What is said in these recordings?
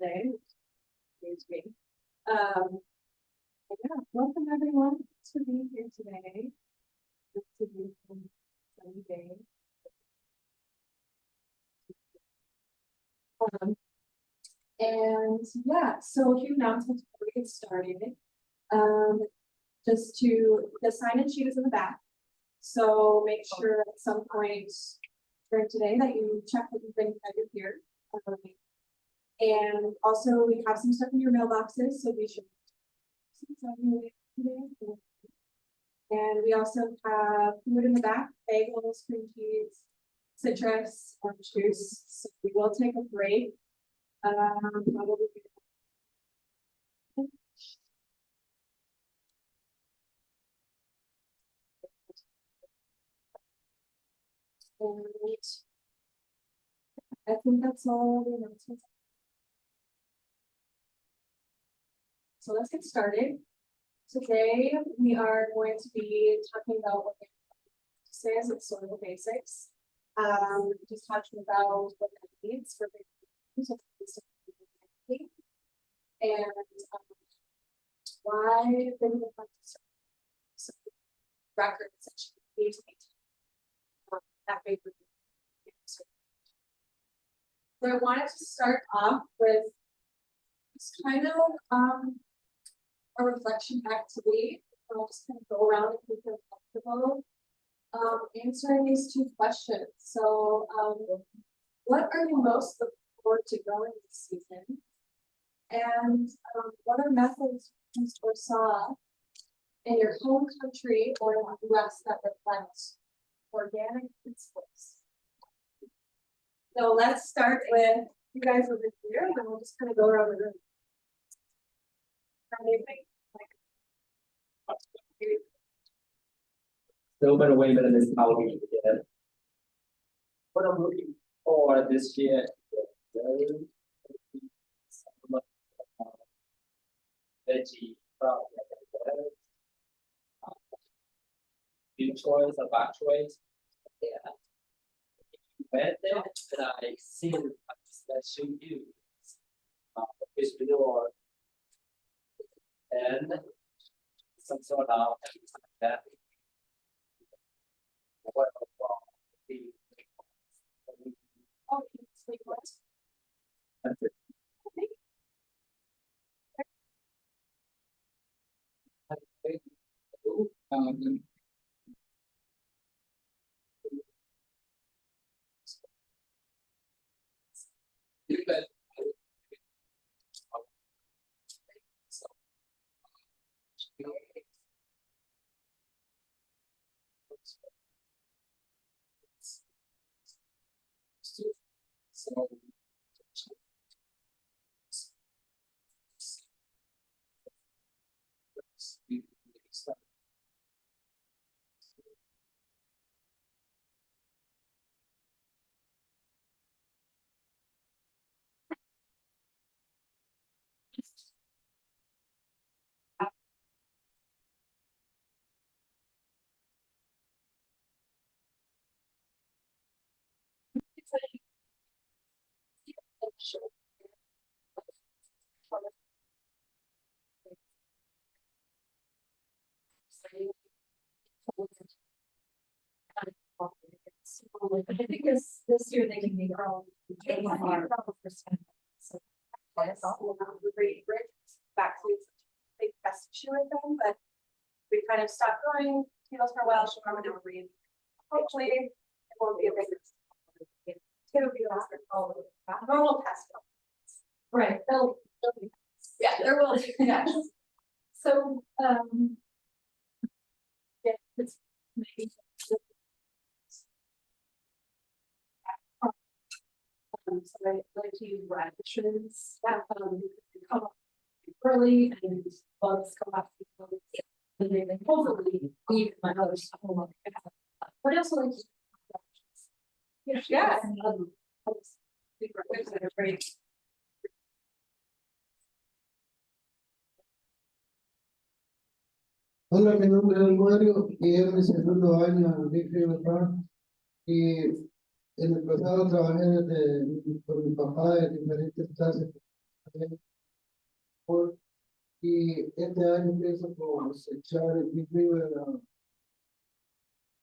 day. Excuse me. Yeah, welcome everyone to be here today. It's a beautiful sunny day. And yeah, so a few announcements before we get started. Just the sign-in sheet is in the back. So make sure at some point during today that you check that you've been here. And also we have some stuff in your mailboxes, so we should. And we also have food in the back, bagels, cream cheese, citrus, orange juice. So we will take a break. Probably. And I think that's all the announcements. So let's get started. Today we are going to be talking about what say as it's sort of the basics. Just talking about what that means for and why they would like to records that you need to maintain that way. So I wanted to start off with just kind of a reflection activity. I'll just kind of go around and be comfortable answering these two questions. So what are you most looking forward to growing this season? And what are methods you foresaw in your home country or in the US that reflect organic principles? So let's start with you guys over here, and then we'll just kind of go around the room. Still been away better this Halloween again. What I'm looking for this year is veggie new choice or bad choice. Yeah. Bad that I see that should use fish manure and some sort of that. What the that's it. So I think this year they can be their own. So that's all the great back to big best issue with them, but we kind of stopped growing potatoes for a while. So I'm gonna read. Hopefully it won't be a big. It'll be normal pest. Right. They'll be, yeah, there will be. Yeah. So yeah, it's maybe. So I like to use radishes that come up early and bugs come up. And then hopefully leave my other stuff alone. What else like? Yeah. Great. Hola, mi nombre es Mario y es mi segundo año en Big River y en el pasado trabajé con mi papá en diferentes clases Y este año pienso cosechar el Big River,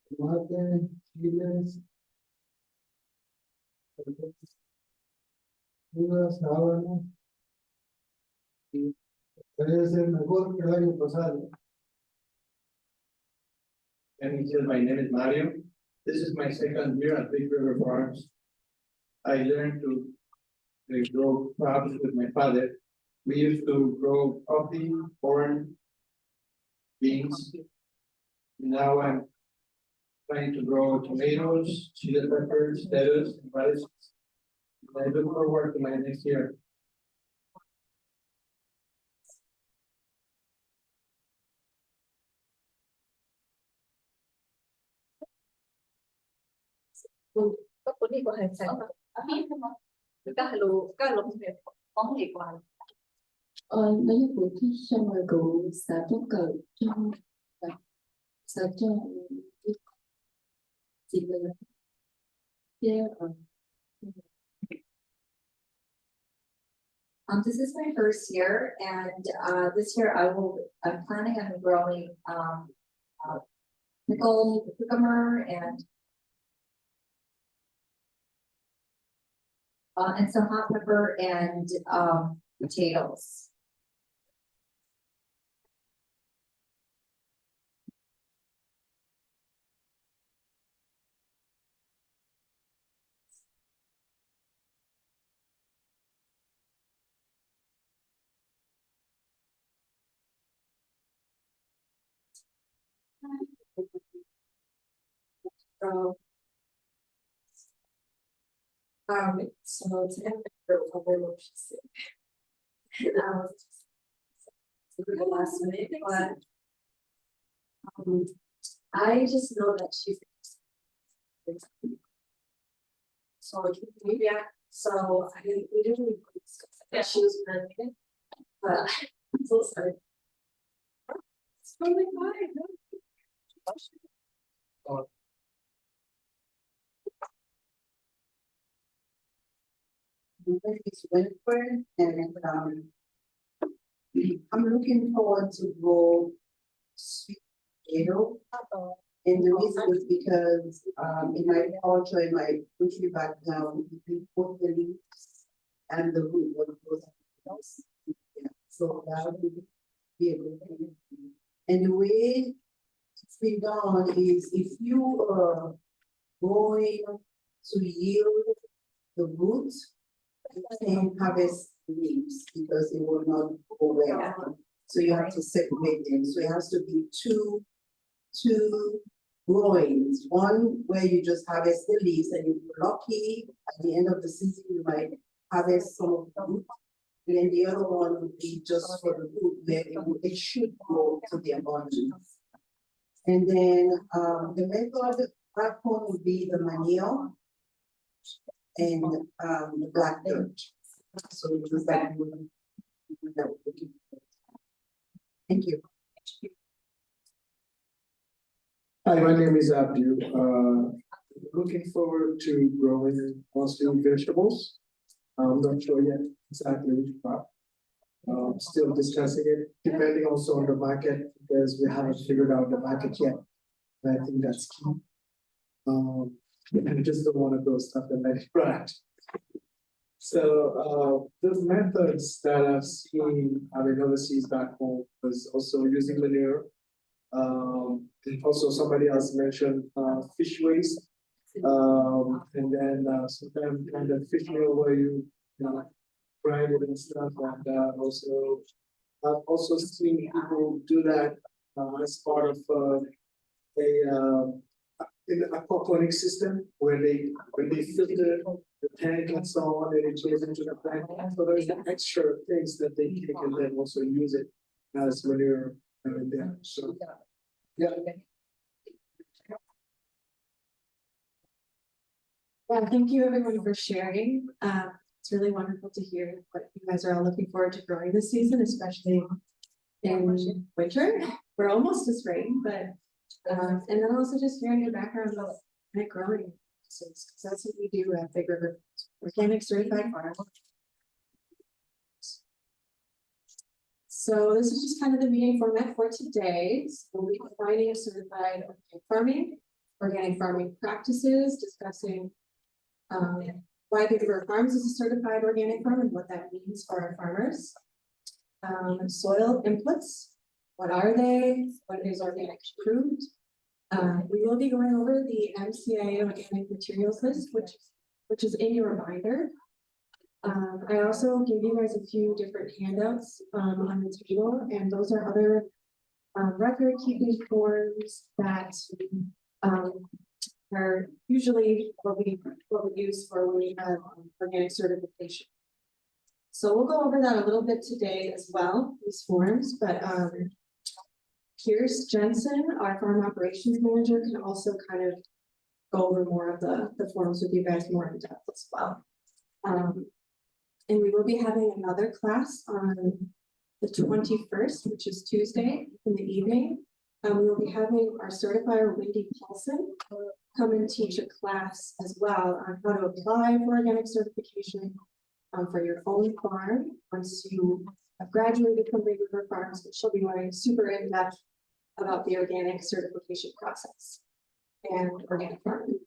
tomate, chiles, uvas, sábanas, y debe ser mejor que el año pasado. And he said, my name is Mario. This is my second year at Big River Farms. I learned to grow crops with my father. We used to grow coffee, corn, beans. Now I'm trying to grow tomatoes, chili peppers, lettuce, and radishes. I look forward to my next year. Có cuốn đi của hành sản các lồng việc có gì qua Nếu như cuộc thi xong rồi cụ sẽ tốt cờ cho sẽ cho chị mình yeah. This is my first year, and this year I'm planning on growing pickle, cucumber, and some hot pepper and potatoes. So today I'm very much sick. The last minute, but I just know that she's so yeah. So we didn't really discuss that she was pregnant, but I'm so sorry. It's totally fine. It's Winfred, and I'm looking forward to grow sweet potato. And the reason is because in my culture, in my country background, we put the leaves and the root what goes else. Yeah, so that would be a good thing. And the way it's been done is if you are going to yield the roots, you can harvest leaves because it will not go well. So you have to separate them. So it has to be two growings. One where you just harvest the leaves, and if you're lucky, at the end of the season, you might harvest some of the root. And then the other one would be just for the root where it should grow to the abundance. And then the method backbone would be the manure and the black dirt. So just that thank you. Hi, my name is Abdul. Looking forward to growing mostly vegetables. I'm not sure yet exactly which crop. Still discussing it, depending also on the market, because we haven't figured out the market yet. And I think that's key. I just don't want to grow stuff and let it rot. So the methods that I've seen, overseas back home was also using manure. And also somebody else mentioned fish waste. And then sometimes kind of fish meal where you grind it and stuff. And also I've also seen people do that as part of in the aquaponic system where when they filter the tank and so on, and it goes into the plant. So there's extra things that they take and then also use it as manure there. So yeah. Well, thank you everyone for sharing. It's really wonderful to hear what you guys are all looking forward to growing this season, especially in winter. We're almost to spring, but and then also just hearing your background about growing. So that's what we do at Big River Organic Certified Farm. So this is just kind of the meeting format for today. So we'll be defining certified organic farming practices, discussing why Big River Farms is a certified organic farm and what that means for our farmers. Soil inputs, what are they? What is organic approved? We will be going over the MCA organic materials list, which is in your binder. I also gave you guys a few different handouts on the table, and those are other record keeping forms that are usually what we use for when we have organic certification. So we'll go over that a little bit today as well, these forms, but Pierce Jensen, our farm operations manager, can also kind of go over more of the forms with you guys more in depth as well. And we will be having another class on the 21st, which is Tuesday in the evening. We will be having our certifier, Wendy Paulson, come and teach a class as well on how to apply for organic certification for your own farm once you have graduated from Big River Farms, but she'll be learning super in-depth about the organic certification process and organic farming.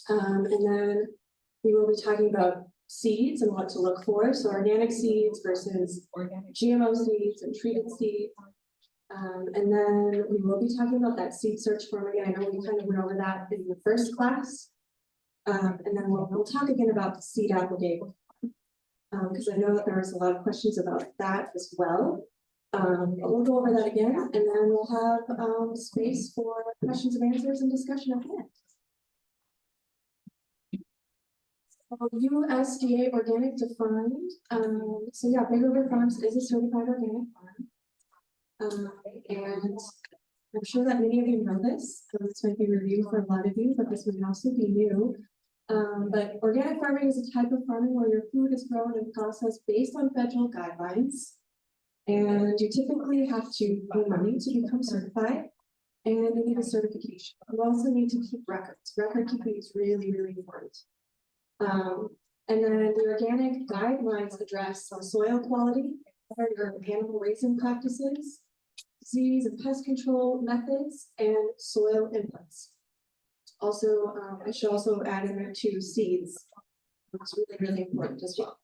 And then we will be talking about seeds and what to look for. So organic seeds versus organic GMO seeds and treated seeds. And then we will be talking about that seed search form again. I know we kind of went over that in the first class. And then we'll talk again about the seed application. Because I know that there was a lot of questions about that as well. But we'll go over that again, and then we'll have space for questions and answers and discussion at the end. USDA organic defined. So yeah, Big River Farms is a certified organic farm. And I'm sure that many of you know this. This might be review for a lot of you, but this might also be new. But organic farming is a type of farming where your food is grown and processed based on federal guidelines. And you typically have to pay money to become certified, and you need a certification. You also need to keep records. Record keeping is really, really important. And then the organic guidelines address soil quality, your animal raising practices, disease and pest control methods, and soil inputs. Also, I should also add in there too seeds. It's really, really important as well.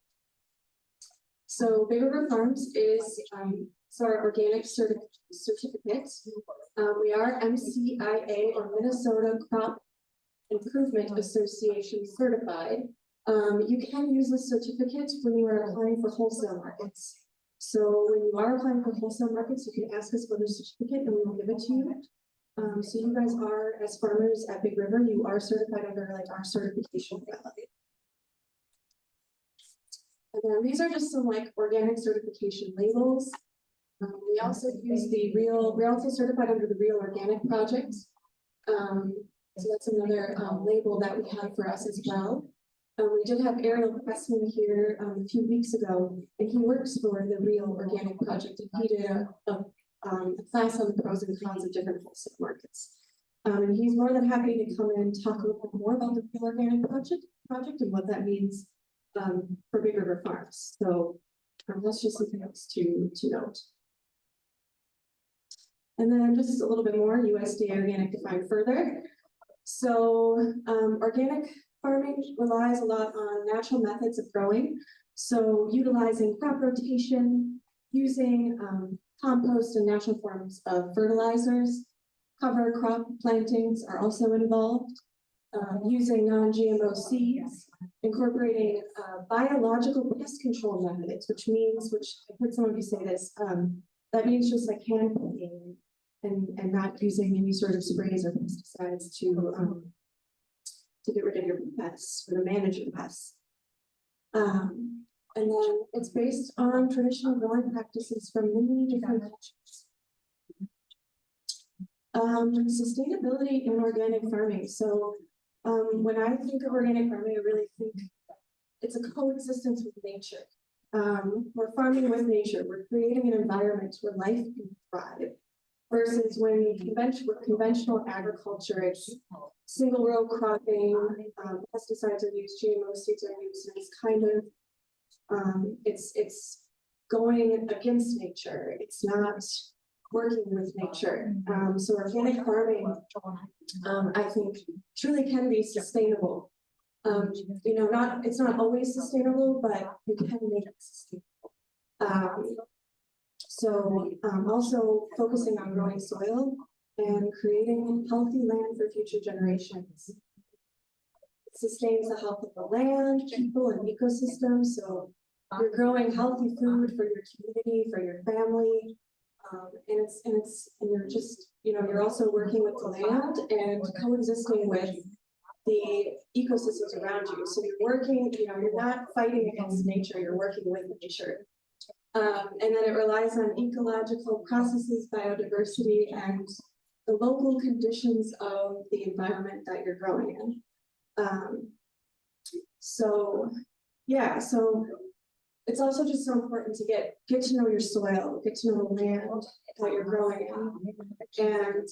So Big River Farms is our organic certificate. We are MCIA or Minnesota Crop Improvement Association certified. You can use this certificate when you are applying for wholesale markets. So when you are applying for wholesale markets, you can ask us for the certificate and we will give it to you. So you guys are, as farmers at Big River, you are certified under like our certification modality. And then these are just some like organic certification labels. We also use we're also certified under the Real Organic Project. So that's another label that we have for us as well. We did have Ariel Pressman here a few weeks ago, and he works for the Real Organic Project, and he did a class on the pros and cons of different wholesale markets. And he's more than happy to come and talk a little bit more about the Real Organic Project and what that means for Big River Farms. So that's just something else to note. And then just a little bit more USDA organic defined further. So organic farming relies a lot on natural methods of growing. So utilizing crop rotation, using compost and natural forms of fertilizers, cover crop plantings are also involved. Using non-GMO seeds, incorporating biological pest control methods, which I heard some of you say this, that means just like hand picking and not using any sort of sprays or pesticides to get rid of your pests or to manage your pests. And then it's based on traditional growing practices from many different cultures. Sustainability in organic farming. So when I think of organic farming, I really think it's a coexistence with nature. We're farming with nature. We're creating an environment where life can thrive. Versus with conventional agriculture, it's single row cropping, pesticides are used, GMO seeds are used, and it's kind of it's going against nature. It's not working with nature. So organic farming, I think truly can be sustainable. You know, it's not always sustainable, but you can make it sustainable. Also focusing on growing soil and creating healthy land for future generations. It sustains the health of the land, people, and ecosystems. So you're growing healthy food for your community, for your family. And you're just, you know, you're also working with the land and coexisting with the ecosystems around you. So you're working, you know, you're not fighting against nature, you're working with nature. And then it relies on ecological processes, biodiversity, and the local conditions of the environment that you're growing in. So it's also just so important to get to know your soil, get to know the land that you're growing in, and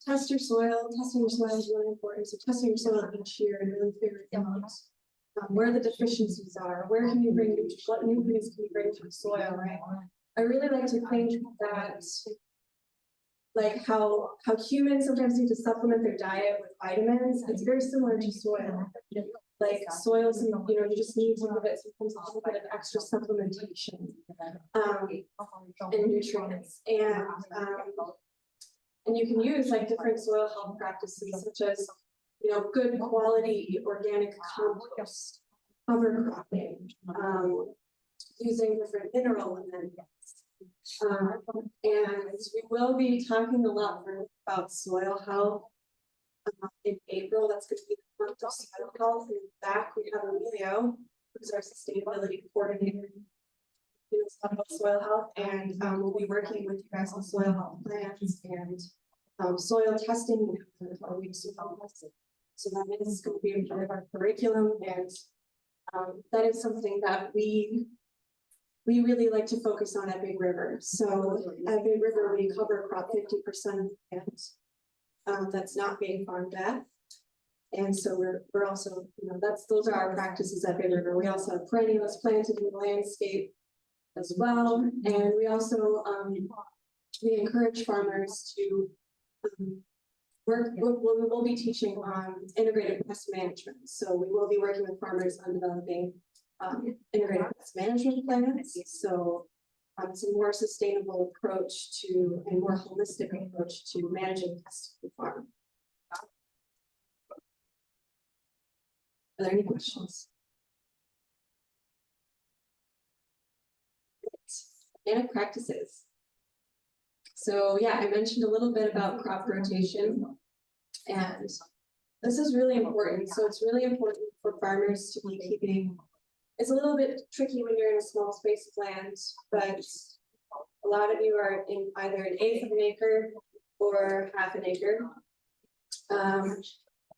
test your soil. Testing your soil is really important. So testing your soil each year and really figuring out where the deficiencies are, where can you bring, what nutrients can you bring to the soil, right? I really like to think that, like how humans sometimes need to supplement their diet with vitamins, it's very similar to soil. Like soils, you know, you just need to give it sometimes a little bit of extra supplementation, and nutrients, and you can use like different soil health practices such as, you know, good quality organic compost, cover cropping, using different mineral amendments. And we will be talking a lot more about soil health in April. That's going to be the month of soil health. In back, we have Emilio, who's our sustainability coordinator. You know, talk about soil health, and we'll be working with you guys on soil health plans and soil testing. So that is going to be a part of our curriculum, and that is something that we really like to focus on at Big River. So at Big River, we cover about 50% and that's not being farmed at. And so we're also, you know, those are our practices at Big River. We also have perennials planted in the landscape as well. And we also, we encourage farmers to we will be teaching on integrated pest management. So we will be working with farmers on developing integrated pest management plans. So it's a more sustainable approach to and more holistic approach to managing pests on the farm. Are there any questions? Organic practices. So yeah, I mentioned a little bit about crop rotation, and this is really important. So it's really important for farmers to be keeping. It's a little bit tricky when you're in a small space of land, but a lot of you are in either an eighth of an acre or half an acre,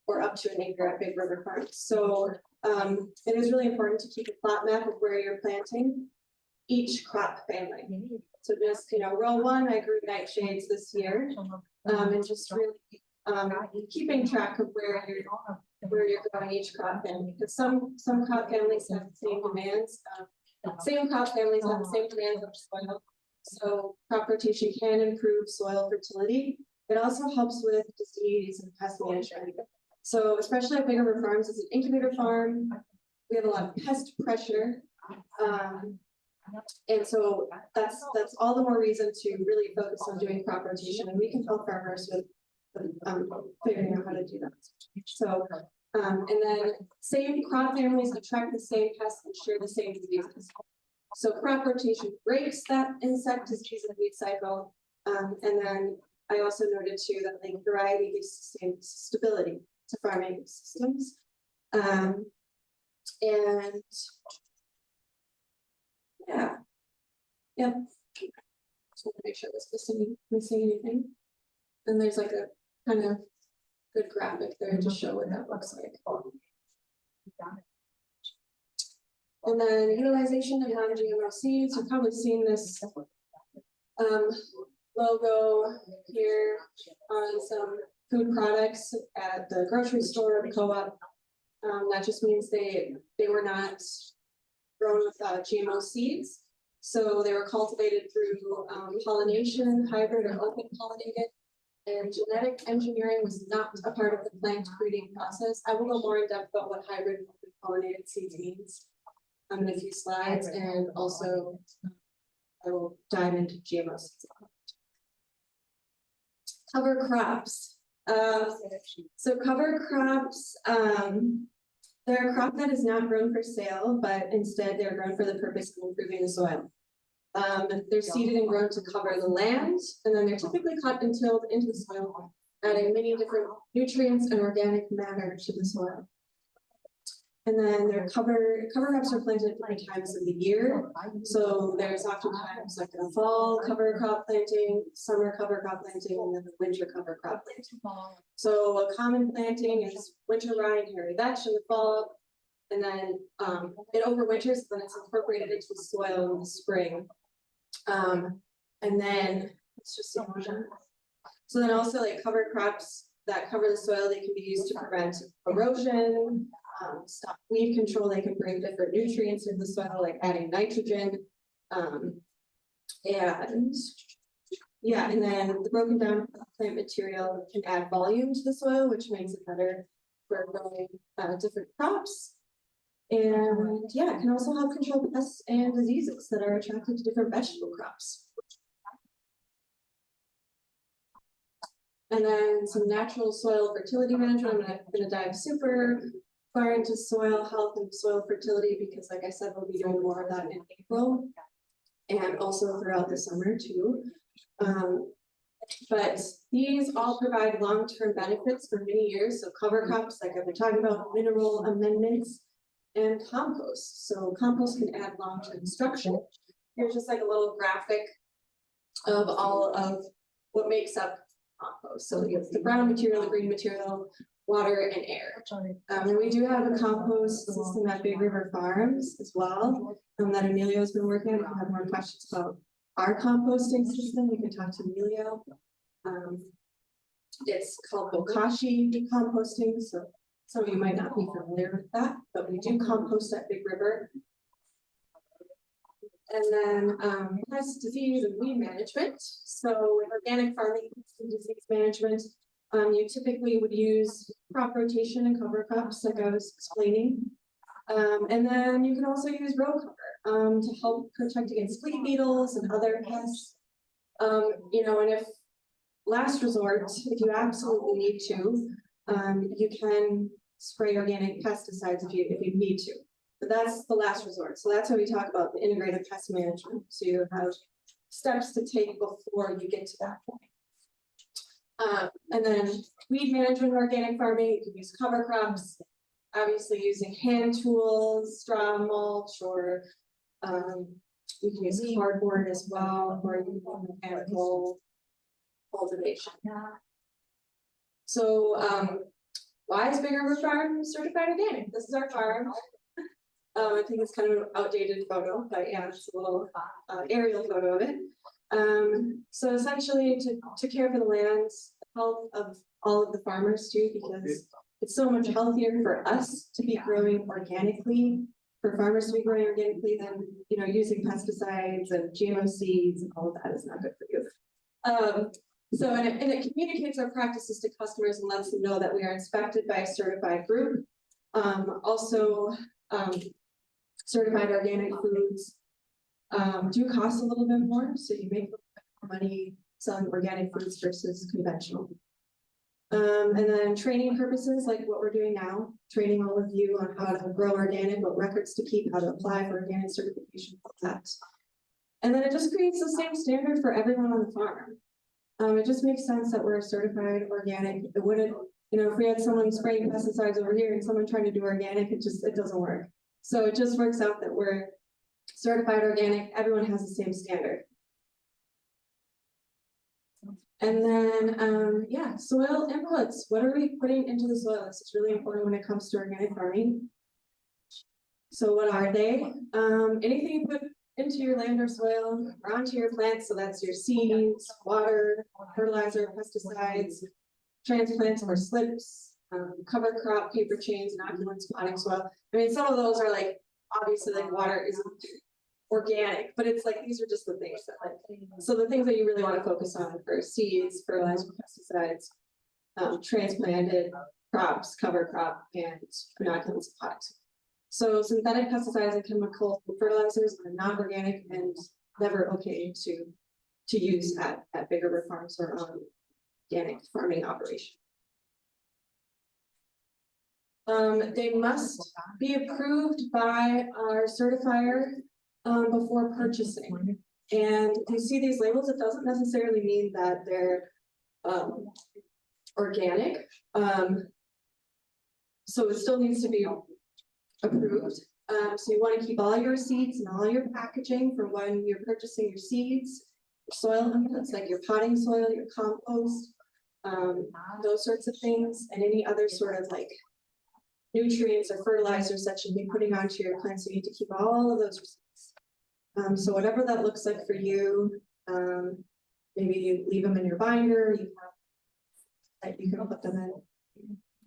or up to an acre at Big River Farms. So it is really important to keep a plot map of where you're planting each crop family. So just, you know, row 1, I grew nightshades this year, and just really keeping track of where you're growing each crop family, because some crop families have the same demands. Same crop families have the same demands of soil. So crop rotation can improve soil fertility. It also helps with disease and pest management. So especially at Big River Farms, it's an incubator farm. We have a lot of pest pressure. And so that's all the more reason to really focus on doing crop rotation, and we can help farmers with figuring out how to do that. So and then same crop families attract the same pests and share the same diseases. So crop rotation breaks that insect disease and weed cycle. And then I also noted too that like variety gives the same stability to farming systems. And yeah. Yep. Just want to make sure I was missing anything. And there's like a kind of good graphic there to show what that looks like. And then utilization of non-GMO seeds. You've probably seen this logo here on some food products at the grocery store, the co-op. That just means they were not grown with GMO seeds. So they were cultivated through pollination, hybrid or open pollinated. And genetic engineering was not a part of the plant breeding process. I will go more in depth about what hybrid open pollinated seeds means in a few slides, and also I will dive into GMO seeds. Cover crops. So cover crops, they're a crop that is not grown for sale, but instead they're grown for the purpose of improving the soil. They're seeded and grown to cover the land, and then they're typically cut and tilled into the soil, adding many different nutrients and organic matter to the soil. And then their cover crops are planted at different times of the year. So there's oftentimes like a fall cover crop planting, summer cover crop planting, and then the winter cover crop planting. So a common planting is winter rye and hairy vetch in the fall. And then it overwinters, then it's incorporated into the soil in the spring. And then it's just erosion. So then also like cover crops that cover the soil, they can be used to prevent erosion, stop weed control. They can bring different nutrients into the soil, like adding nitrogen. And yeah, and then the broken down plant material can add volume to the soil, which makes it better for growing different crops. And yeah, it can also help control pests and diseases that are attracted to different vegetable crops. And then some natural soil fertility management. I'm gonna dive super far into soil health and soil fertility because, like I said, we'll be doing more of that in April and also throughout the summer too. But these all provide long-term benefits for many years. So cover crops, like I've been talking about, mineral amendments, and compost. So compost can add long-term structure. Here's just like a little graphic of all of what makes up compost. So you have the brown material, the green material, water, and air. And we do have a compost system at Big River Farms as well, that Emilio's been working on. If you have more questions about our composting system, you can talk to Emilio. It's called Bokashi decomposting, so some of you might not be familiar with that, but we do compost at Big River. And then pest, disease, and weed management. So with organic farming and disease management, you typically would use crop rotation and cover crops, like I was explaining. And then you can also use row cover to help protect against flea beetles and other pests. You know, and if last resort, if you absolutely need to, you can spray organic pesticides if you need to. But that's the last resort. So that's why we talk about the integrated pest management. So you have steps to take before you get to that point. And then weed management, organic farming, you can use cover crops, obviously using hand tools, straw mulch, or you can use cardboard as well, or you can use mechanical cultivation. So why is Big River Farm certified organic? This is our farm. I think it's kind of an outdated photo, but yeah, it's a little aerial photo of it. So essentially to care for the lands, the health of all of the farmers too, because it's so much healthier for us to be growing organically, for farmers to be growing organically than, you know, using pesticides and GMO seeds and all of that is not good for you. So, and it communicates our practices to customers and lets them know that we are inspected by a certified group. Also, certified organic foods do cost a little bit more, so you make more money selling organic foods versus conventional. And then training purposes, like what we're doing now, training all of you on how to grow organic, what records to keep, how to apply for organic certification, all that. And then it just creates the same standard for everyone on the farm. It just makes sense that we're certified organic. It wouldn't, you know, if we had someone spraying pesticides over here and someone trying to do organic, it doesn't work. So it just works out that we're certified organic, everyone has the same standard. And then, yeah, soil inputs. What are we putting into the soil? This is really important when it comes to organic farming. So what are they? Anything you put into your land or soil or onto your plants. So that's your seeds, water, fertilizer, pesticides, transplants or slips, cover crop, paper chains, inoculants, potting soil. I mean, some of those are like obviously like water isn't organic, but it's like, these are just the things that like, so the things that you really wanna focus on are seeds, fertilizer, pesticides, transplanted crops, cover crop, and inoculants and pots. So synthetic pesticides and chemical fertilizers are not organic and never okay to use at bigger river farms or on organic farming operation. They must be approved by our certifier before purchasing. And if you see these labels, it doesn't necessarily mean that they're organic. So it still needs to be approved. So you want to keep all your seeds and all your packaging for when you're purchasing your seeds, soil inputs like your potting soil, your compost, those sorts of things, and any other sort of like nutrients or fertilizers that you'll be putting onto your plants. You need to keep all of those receipts. So whatever that looks like for you, maybe you leave them in your binder, you have, like you can put them in,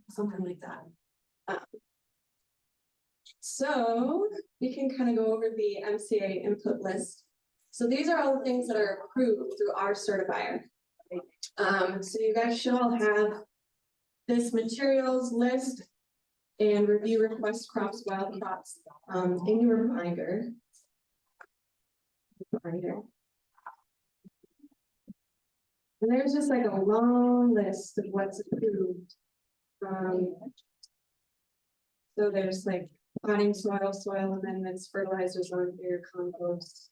something like that. So we can kind of go over the MCA input list. So these are all the things that are approved through our certifier. So you guys should all have this materials list and review request crops, wild crops, in your binder. And there's just like a long list of what's approved. So there's like potting soil, soil amendments, fertilizers on your compost.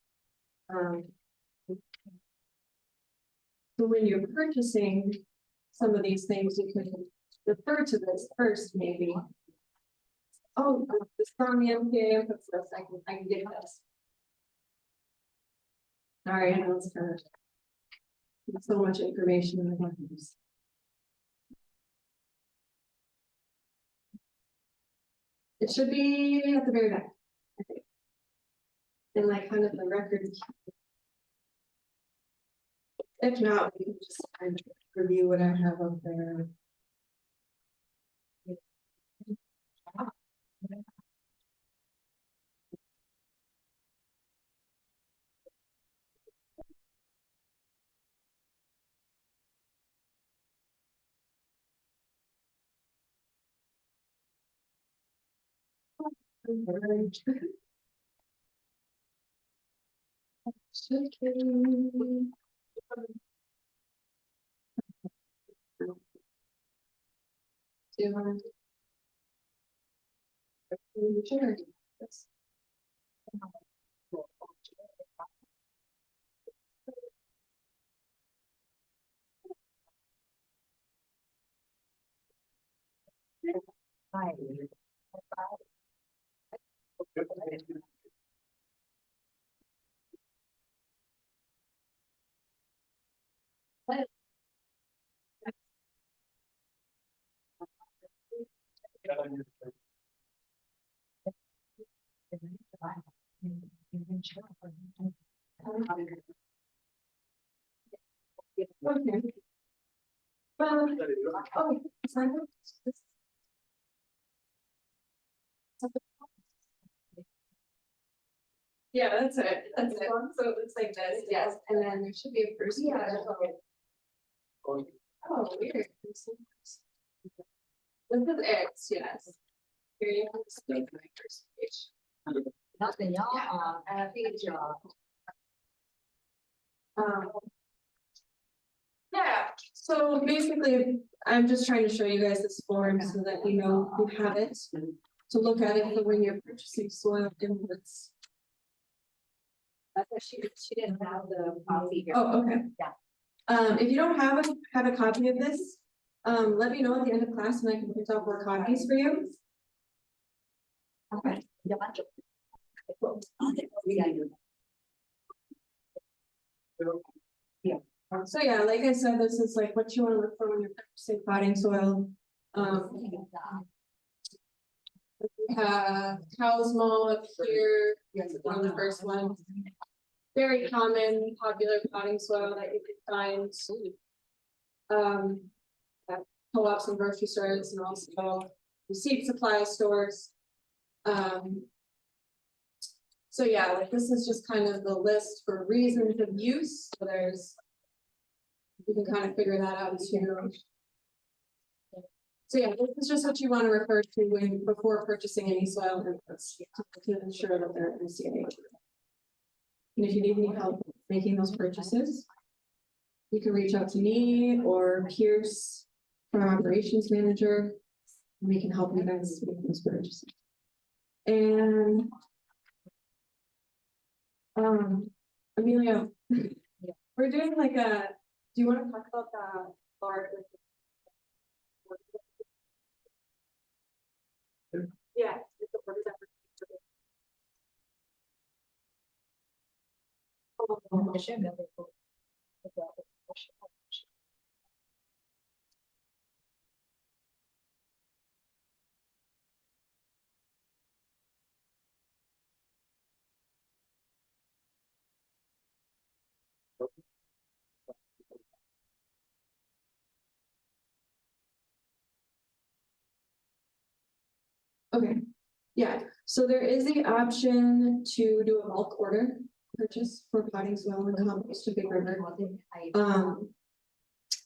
So when you're purchasing some of these things, you can refer to this first, maybe. Oh, this is on the MPA input list. I can get this. Sorry, I know it's kind of so much information in the documents. It should be at the very back, I think. And like kind of the record. If not, we can just kind of review what I have up there. Sure. Okay. Oh, sorry. Yeah, that's it. That's it. So it looks like this, yes, and then there should be a first. Yeah. Oh, weird. This is X, yes. Here you have the first page. Nothing, y'all, page, Yeah, so basically, I'm just trying to show you guys this form so that you know you have it. To look at it for when you're purchasing soil inputs. she didn't have the copy here. Oh, okay. Yeah. If you don't have a copy of this, let me know at the end of class and I can print out more copies for you. Okay. So yeah, like I said, this is like what you want to look for when you're purchasing potting soil. We have cow's mall up here. Yes, one of the first ones. Very common, popular potting soil that you can find. At co-ops and grocery stores and also seed supply stores. So yeah, like this is just kind of the list for reasons of use, so there's. You can kind of figure that out too. So yeah, this is just what you want to refer to when, before purchasing any soil inputs, to ensure that they're MCA. And if you need any help making those purchases. You can reach out to me or Pierce, our operations manager. And we can help you guys make those purchases. And. Amelia, we're doing like a, do you want to talk about that bar? Yeah. it's the board of Okay, yeah, so there is the option to do a bulk order purchase for potting soil and compost to Big River.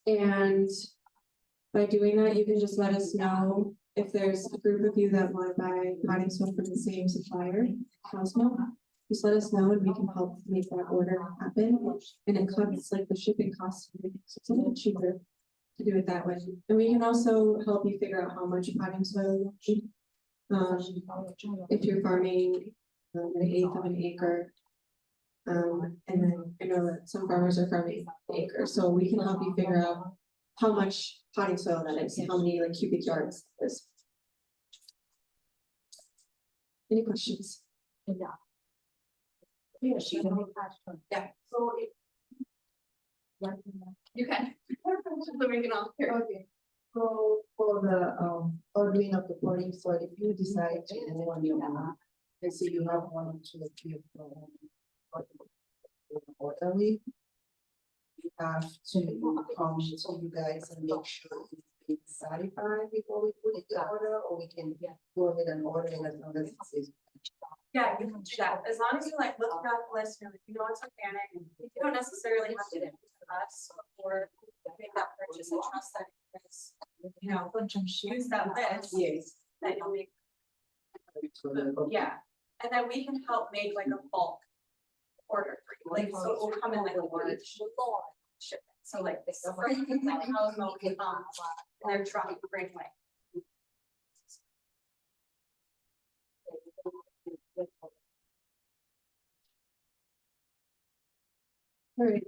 And by doing that, you can just let us know if there's a group of you that want to buy potting soil from the same supplier, Cosmo. Just let us know and we can help make that order happen. And it cuts like the shipping costs, so it's a little cheaper to do it that way. And we can also help you figure out how much potting soil you need. If you're farming an eighth of an acre. And then I know that some farmers are farming an acre, so we can help you figure out how much potting soil that is, how many like cubic yards that is. Any questions? Yeah. Yeah, so it. You can. So we can all hear. Okay, so for the ordering of the pouring soil, if you decide to go on your own, let's say you have 1 or 2 or 3 of your own. Orderly. You have to come to you guys and make sure it's been certified before we put it in order, or we can go ahead and order it as long as it says. Yeah, you can do that, as long as you like look at the list, and you know it's organic, you don't necessarily have to do it with us or make that purchase and trust that. It's, you know, use that list Yes. that you'll make, yeah, and then we can help make like a bulk order for you, like, so it will come in like a large shipment, so like this, like how's milk can come, and they're trying to bring like. All right.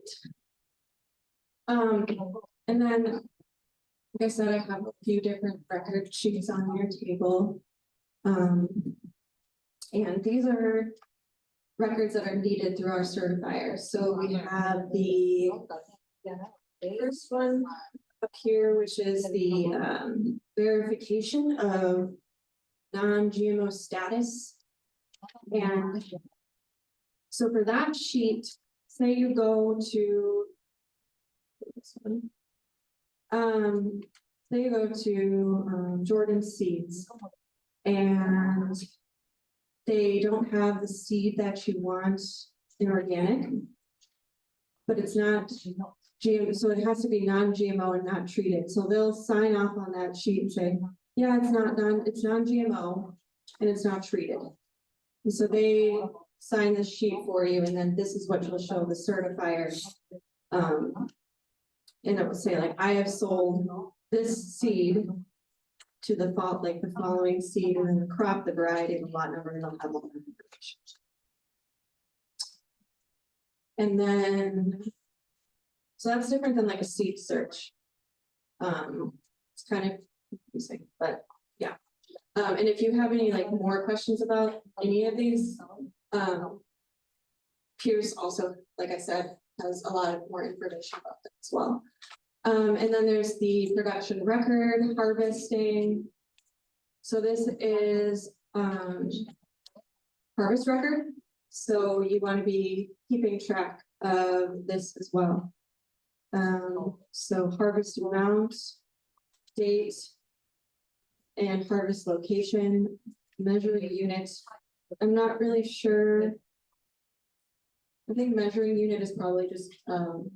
And then, like I said, I have a few different record sheets on your table. And these are records that are needed through our certifiers. So we have the first one up here, which is the verification of non-GMO status. And so for that sheet, say you go to this one. Say you go to Jordan Seeds and they don't have the seed that you want in organic, but it's not GMO, so it has to be non-GMO and not treated. So they'll sign off on that sheet and say, yeah, it's non-GMO and it's not treated. And so they sign this sheet for you, and then this is what you'll show the certifier. And it will say like, I have sold this seed to the fall, like the following seed, and then the crop, the variety, and the lot number, and they'll have all that information. And then, so that's different than like a seed search. It's kind of confusing, but yeah. And if you have any like more questions about any of these, Pierce also, like I said, has a lot of more information about that as well. And then there's the production record, harvesting. So this is harvest record. So you want to be keeping track of this as well. So harvest amount, date, and harvest location, measuring units. I'm not really sure I think measuring unit is probably just, I'm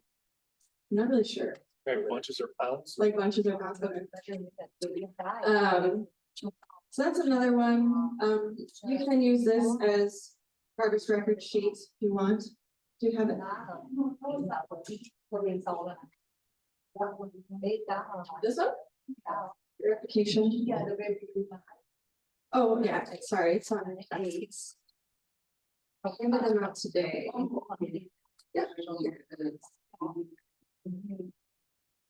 not really sure, Like bunches or pounds? like bunches of pounds, okay. So that's another one, you can use this as harvest record sheet if you want. Do you have it? This one? Your application? Oh, yeah, sorry, it's on it's. I'll hand them out today. Yeah.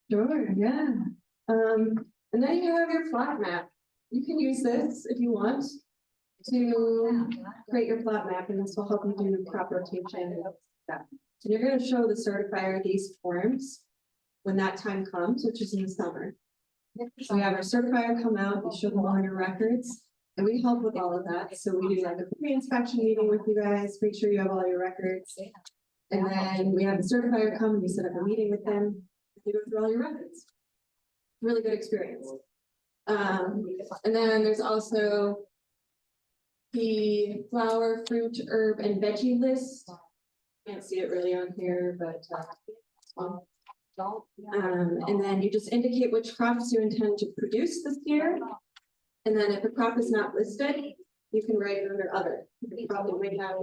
Sure, yeah. And then you have your plot map. You can use this if you want to create your plot map, and this will help you do crop rotation and stuff. And you're gonna show the certifier these forms when that time comes, which is in the summer. So we have our certifier come out, we show them all your records, and we help with all of that. So we do like a pre-inspection meeting with you guys, make sure you have all your records. And then we have the certifier come and we set up a meeting with them, they go through all your records. Really good experience. And then there's also the flower, fruit, herb, and veggie list. Can't see it really on here, but and then you just indicate which crops you intend to produce this year. And then if a crop is not listed, you can write it under other. You probably might have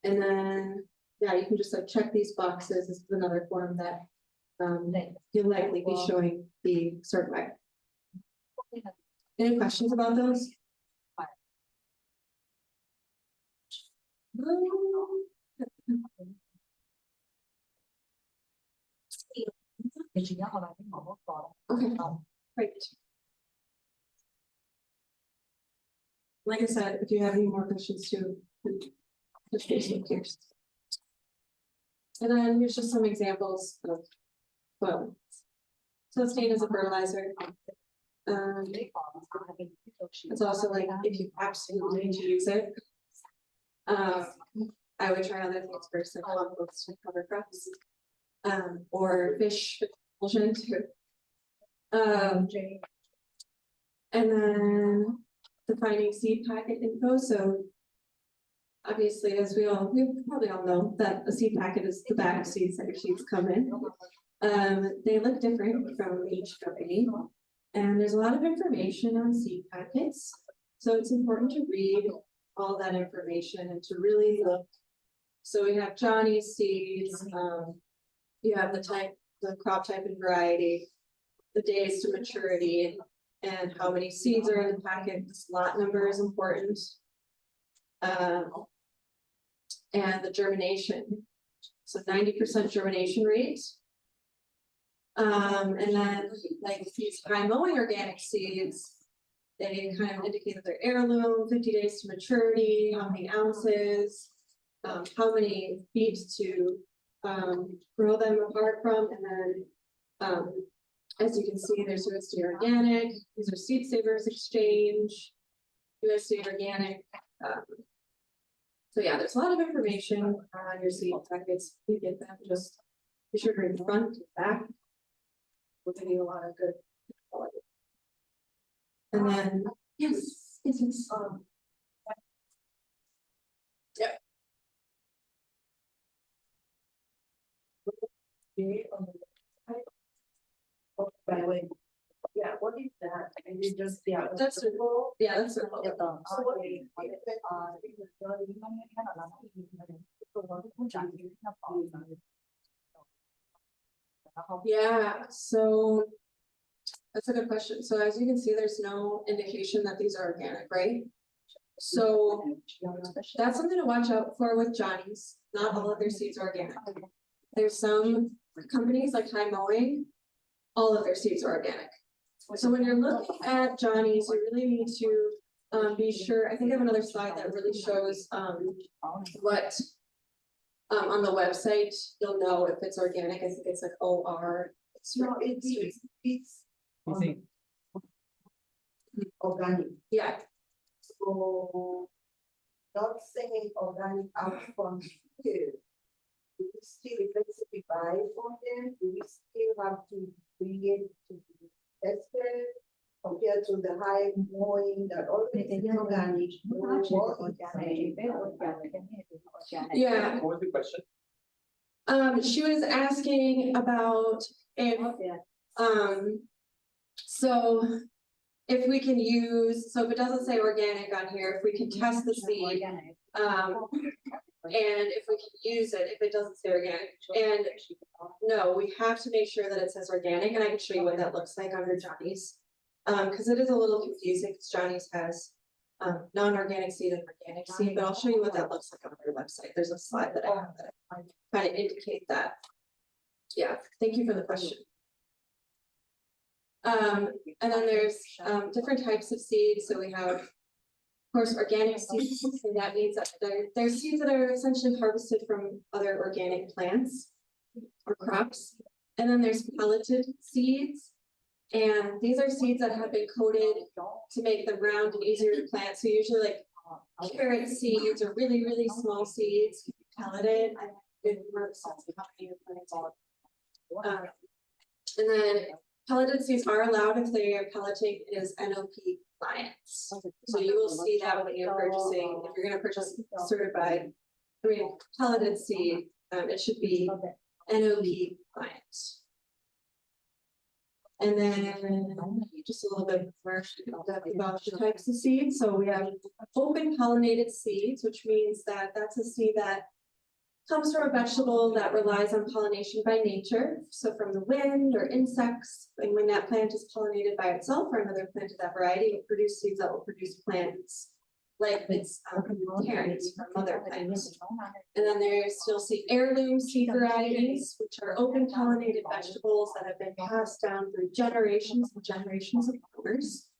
and then, yeah, you can just like check these boxes. This is another form that you'll likely be showing the certifier. Any questions about those? Okay, great. Like I said, if you have any more questions too, just Facebook here. And then here's just some examples of, well, sustain as a fertilizer. It's also like if you absolutely need to use it. I would try other things first, like compost and cover crops. Or fish emulsion too. And then defining seed packet info, so. Obviously, as we probably all know that a seed packet is the bag of seeds that your seeds come in. They look different from each company. And there's a lot of information on seed packets. So it's important to read all that information and to really look. So we have Johnny's seeds, you have the crop type and variety, the days to maturity, and how many seeds are in the packet. This lot number is important. And the germination, so 90% germination rate. And then like these high mowing organic seeds, they kind of indicate that they're heirloom, 50 days to maturity, how many ounces, how many feet to grow them apart from, and then as you can see, there's USDA organic, these are Seed Savers Exchange, USDA organic. So yeah, there's a lot of information on your seed packets. You get them, just be sure to read the front and back. We'll give you a lot of good quality. And then, yes, it's yep. By the way, yeah, what is that? And you just, yeah. That's it. Yeah, that's it. So what is Yeah, so that's a good question. So as you can see, there's no indication that these are organic, right? So that's something to watch out for with Johnny's. Not all of their seeds are organic. There's some companies like High Mowing, all of their seeds are organic. So when you're looking at Johnny's, you really need to be sure. I think I have another slide that really shows what on the website you'll know if it's organic. I think it's like OR. It's You think, organic. Yeah, So not saying organic out from here. Do we still, if let's say we buy from them, do we still have to bring it to be tested compared to the high mowing that already is organic? Yeah, What was the question? she was asking about if, so if we can use, so if it doesn't say organic on here, if we can test the seed, and if we can use it, if it doesn't say organic, and no, we have to make sure that it says organic, and I can show you what that looks like under Johnny's. Cause it is a little confusing, cause Johnny's has, non-organic seed and organic seed, but I'll show you what that looks like on their website, there's a slide that I have that kind of indicate that. Yeah, thank you for the question. And then there's, different types of seeds, so we have, of course, organic seeds, and that means that they're seeds that are essentially harvested from other organic plants or crops. And then there's pelleted seeds, and these are seeds that have been coated to make them round and easier to plant, so usually like carrot seeds or really, really small seeds can be pelleted. And then pelleted seeds are allowed if they are pelleting is NOP compliance. So you will see that when you're purchasing, if you're gonna purchase certified, pelleted seed, it should be NOP compliant. And then just a little bit more about the types of seeds. So we have open pollinated seeds, which means that that's a seed that comes from a vegetable that relies on pollination by nature. So from the wind or insects, and when that plant is pollinated by itself or another plant of that variety, it will produce seeds that will produce plants like its parents from other plants. And then there's still see heirloom seed varieties, which are open pollinated vegetables that have been passed down through generations and generations of farmers.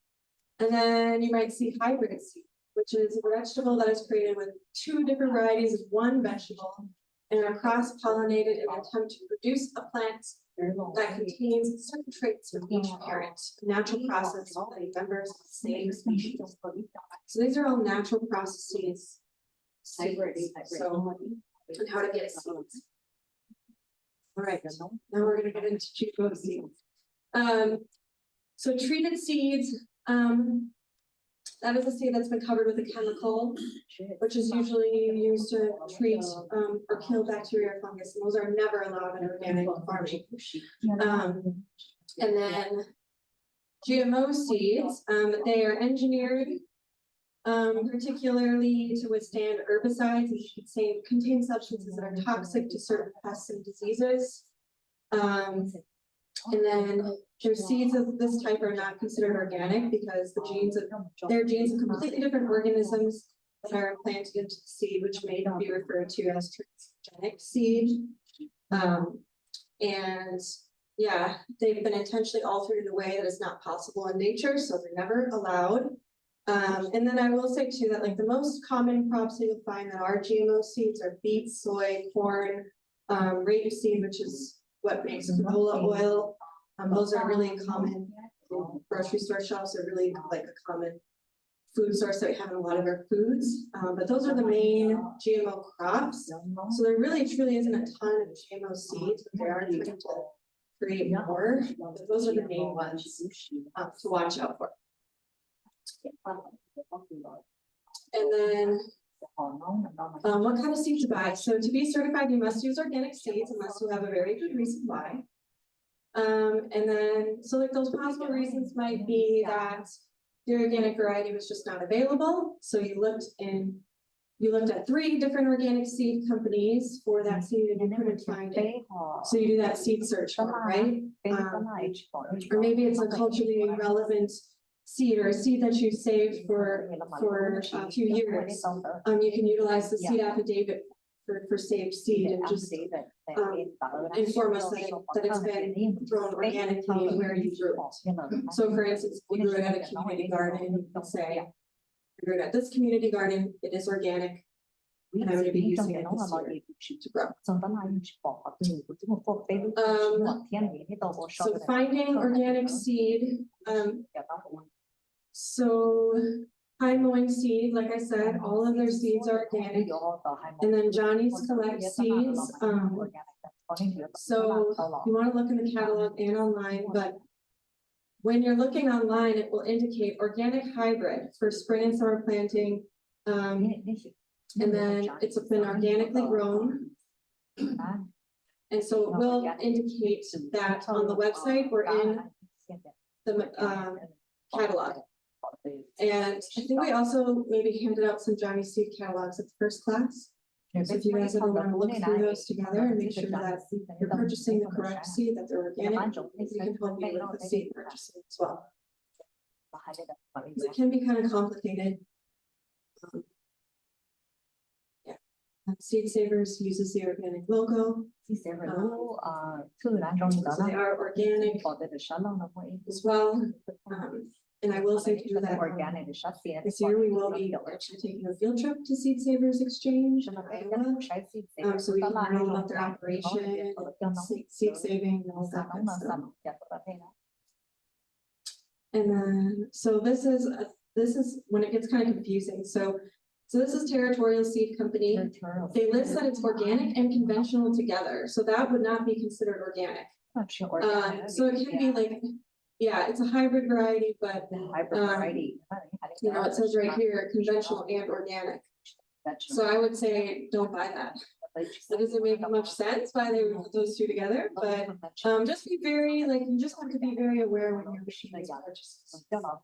And then you might see hybrid seed, which is a vegetable that is created with two different varieties of one vegetable and are cross-pollinated in an attempt to produce a plant that contains certain traits from each parent, a natural process of the members of the same species. So these are all natural processes. So, and how to get seeds. All right, now we're gonna get into GMO seeds. So treated seeds, that is a seed that's been covered with a chemical, which is usually used to treat or kill bacteria or fungus, and those are never allowed in organic farming. And then GMO seeds, they are engineered particularly to withstand herbicides and contain substances that are toxic to certain pests and diseases. And then their seeds of this type are not considered organic because they're genes of completely different organisms that are implanted into the seed, which may be referred to as transgenic seed. And yeah, they've been intentionally altered in a way that is not possible in nature, so they're never allowed. And then I will say too that like the most common crops that you'll find that are GMO seeds are beets, soy, corn, rapeseed, which is what makes canola oil. Those are really common. Grocery store shelves are really like a common food source that we have in a lot of our foods. But those are the main GMO crops. So there really truly isn't a ton of GMO seeds, but they are trying to create more. But those are the main ones to watch out for. And then what kind of seeds to buy? So to be certified, you must use organic seeds unless you have a very good reason why. And then, so like those possible reasons might be that your organic variety was just not available. So you looked at 3 different organic seed companies for that seed and you couldn't find it. So you do that seed search for it, right? Or maybe it's a culturally relevant seed or a seed that you saved for a few years. You can utilize the seed affidavit for saved seed and just inform us that it's been grown organically and where you grew it. So for instance, if you grew it at a community garden, you can say, I grew it at this community garden, it is organic. And I'm gonna be using it this year to grow. So finding organic seed, so pine mowing seed, like I said, all of their seeds are organic. And then Johnny's Collect seeds, so you wanna look in the catalog and online, but when you're looking online, it will indicate organic hybrid for spring and summer planting. And then it's been organically grown. And so it will indicate that on the website or in the catalog. And I think we also maybe handed out some Johnny Seed catalogs at the first class. So if you guys ever want to look through those together and make sure that you're purchasing the correct seed, that they're organic, we can help you with the seed purchasing as well. It can be kind of complicated. Yeah. Seed Savers uses the organic logo. So they are organic as well. And I will say too that this year we will be actually taking a field trip to Seed Savers Exchange in Iowa. So we can learn all about their operation, seed saving and all that kind of stuff. And then, so this is when it gets kind of confusing. So this is Territorial Seed Company. They list that it's organic and conventional together. So that would not be considered organic. So it can be like, yeah, it's a hybrid variety, but you know, it says right here, conventional and organic. So I would say, don't buy that. It doesn't make much sense why they would put those two together, but just be very, like, you just have to be very aware when you're making these purchases. And then, let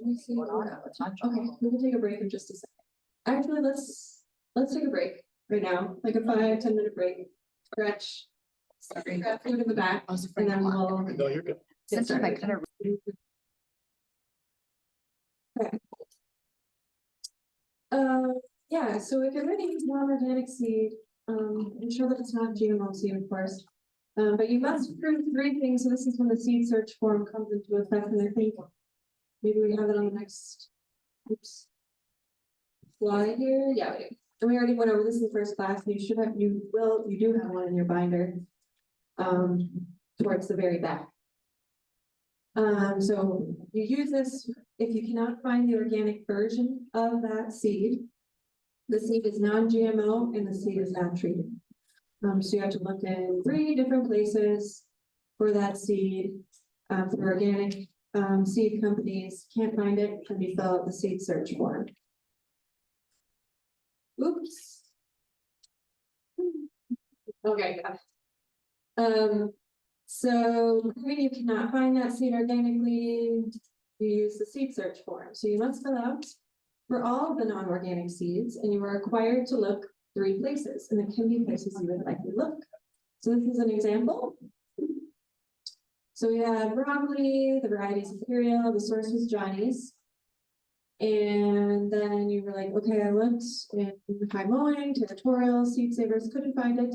me see what okay, we can take a break in just a second. Actually, let's take a break right now, like a 5-10 minute break, stretch. Sorry, grab food in the back, and then we'll. No, you're good. Get started. Okay. Yeah, so if you're ready to use non-organic seed, ensure that it's not GMO seed, of course. But you must prove 3 things, so this is when the seed search form comes into effect, and I think maybe we have it on the next, oops. Slide here, yeah, we do. And we already went over this in the first class, and you do have one in your binder. Towards the very back. So you use this if you cannot find the organic version of that seed. The seed is non-GMO and the seed is not treated. So you have to look in 3 different places for that seed. For organic seed companies, can't find it, can you fill out the seed search form? Oops. Okay, got it. So when you cannot find that seed organically, you use the seed search form. So you must fill out for all of the non-organic seeds, and you are required to look 3 places, and it can be places you would likely look. So this is an example. So we have broccoli, the variety is Imperial, the source was Johnny's. And then you were like, okay, I looked in High Mowing, Territorial, Seed Savers, couldn't find it.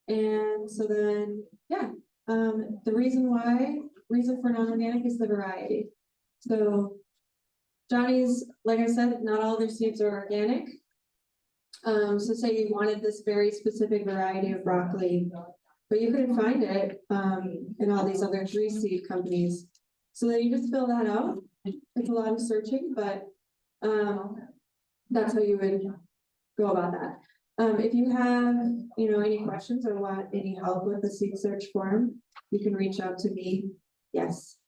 And so then, yeah, the reason for non-organic is the variety. So Johnny's, like I said, not all their seeds are organic. So say you wanted this very specific variety of broccoli, but you couldn't find it in all these other 3 seed companies. So then you just fill that out. It's a lot of searching, but that's how you would go about that. If you have, any questions or want any help with the seed search form, you can reach out to me. Yes.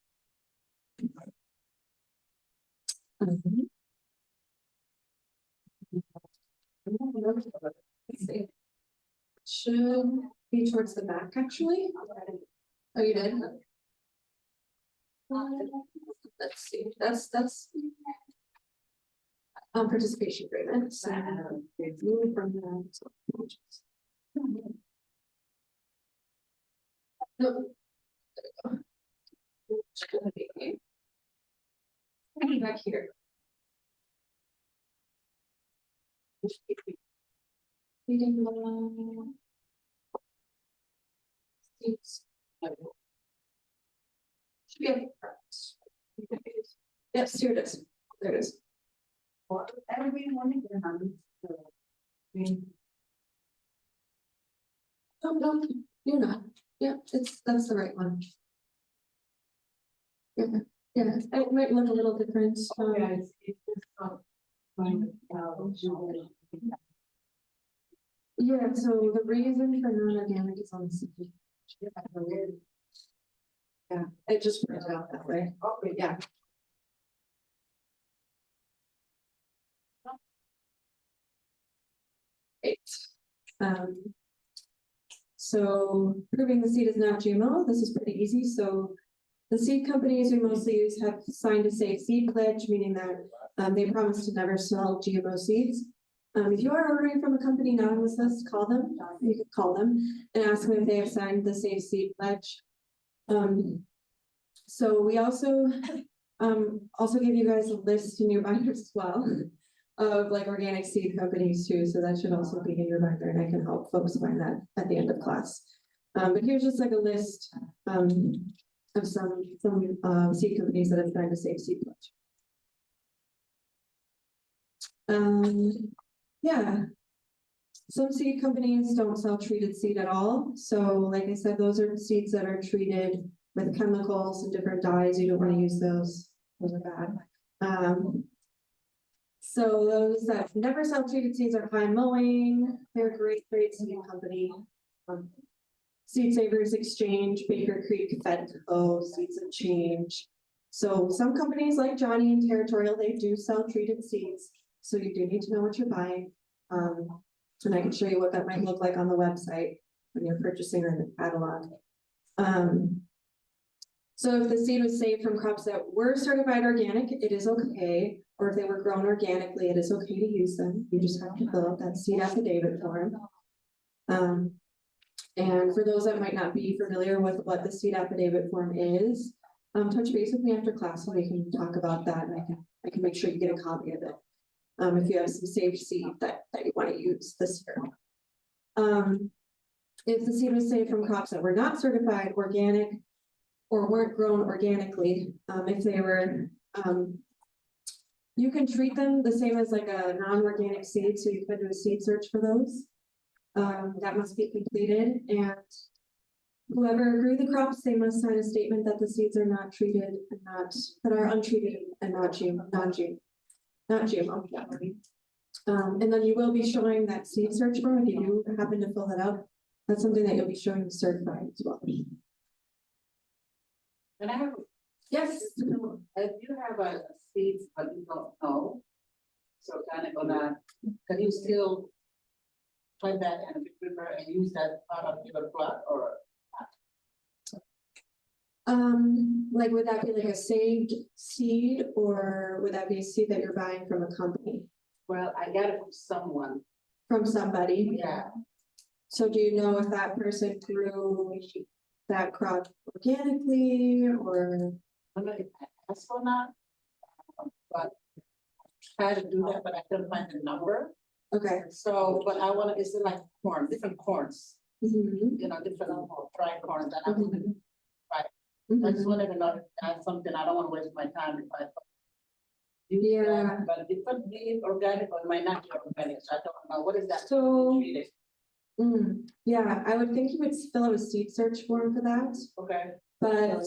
Should be towards the back, actually. Oh, you did? Let's see, that's participation agreement, so move from the. No. Back here. Reading along. Should be at the front. Yes, here it is. There it is. Everybody wanting to Oh, no, you're not. Yeah, that's the right one. Yeah, it might look a little different. Yeah, so the reason for non-organic is on the CP. Yeah, it just printed out that way. Okay, Yeah. Great. So proving the seed is not GMO, this is pretty easy, so the seed companies we mostly use have signed a safe seed pledge, meaning that they promise to never sell GMO seeds. If you are ordering from a company not on this list, call them, you can call them and ask them if they have signed the safe seed pledge. So we also give you guys a list in your binders as well of like organic seed companies too, so that should also be in your binder and I can help folks find that at the end of class. But here's just like a list of some seed companies that have signed a safe seed pledge. Yeah. Some seed companies don't sell treated seed at all, so like I said, those are seeds that are treated with chemicals and different dyes. You don't want to use those are bad. So those that never sell treated seeds are High Mowing, they're a great seed company. Seed Savers Exchange, Baker Creek, Fedco, Seeds of Change. So some companies like Johnny and Territorial, they do sell treated seeds, so you do need to know what you're buying. And I can show you what that might look like on the website when you're purchasing or in the catalog. So if the seed was saved from crops that were certified organic, it is okay. Or if they were grown organically, it is okay to use them. You just have to fill out that seed affidavit form. And for those that might not be familiar with what the seed affidavit form is, touch base with me after class so we can talk about that and I can make sure you get a copy of it. If you have some saved seed that you want to use this year. If the seed was saved from crops that were not certified organic or weren't grown organically, if they were, you can treat them the same as like a non-organic seed, so you could do a seed search for those. That must be completed, and whoever grew the crops, they must sign a statement that the seeds are not treated and that are untreated and not GMO. And then you will be showing that seed search form if you do happen to fill that out. That's something that you'll be showing certified as well. And I have, Yes. if you have a seeds but you don't know, so kind of gonna, can you still put that in a big river and use that part of your plot or? Like, would that be like a saved seed or would that be a seed that you're buying from a company? Well, I got it from someone, From somebody? yeah. So do you know if that person grew that crop organically or? I don't know if I asked or not. But I tried to do that, but I couldn't find the number. Okay. So, but I wanna, it's like corn, different corns, Mhm. you know, different dry corns that I Mhm. I Mhm. just wanted to know if that's something, I don't wanna waste my time if I. use that, Yeah. But it could be organic or it might not be organic, so I don't know, what is that? So- Treated? Yeah, I would think you would fill out a seed search form for that, Okay, but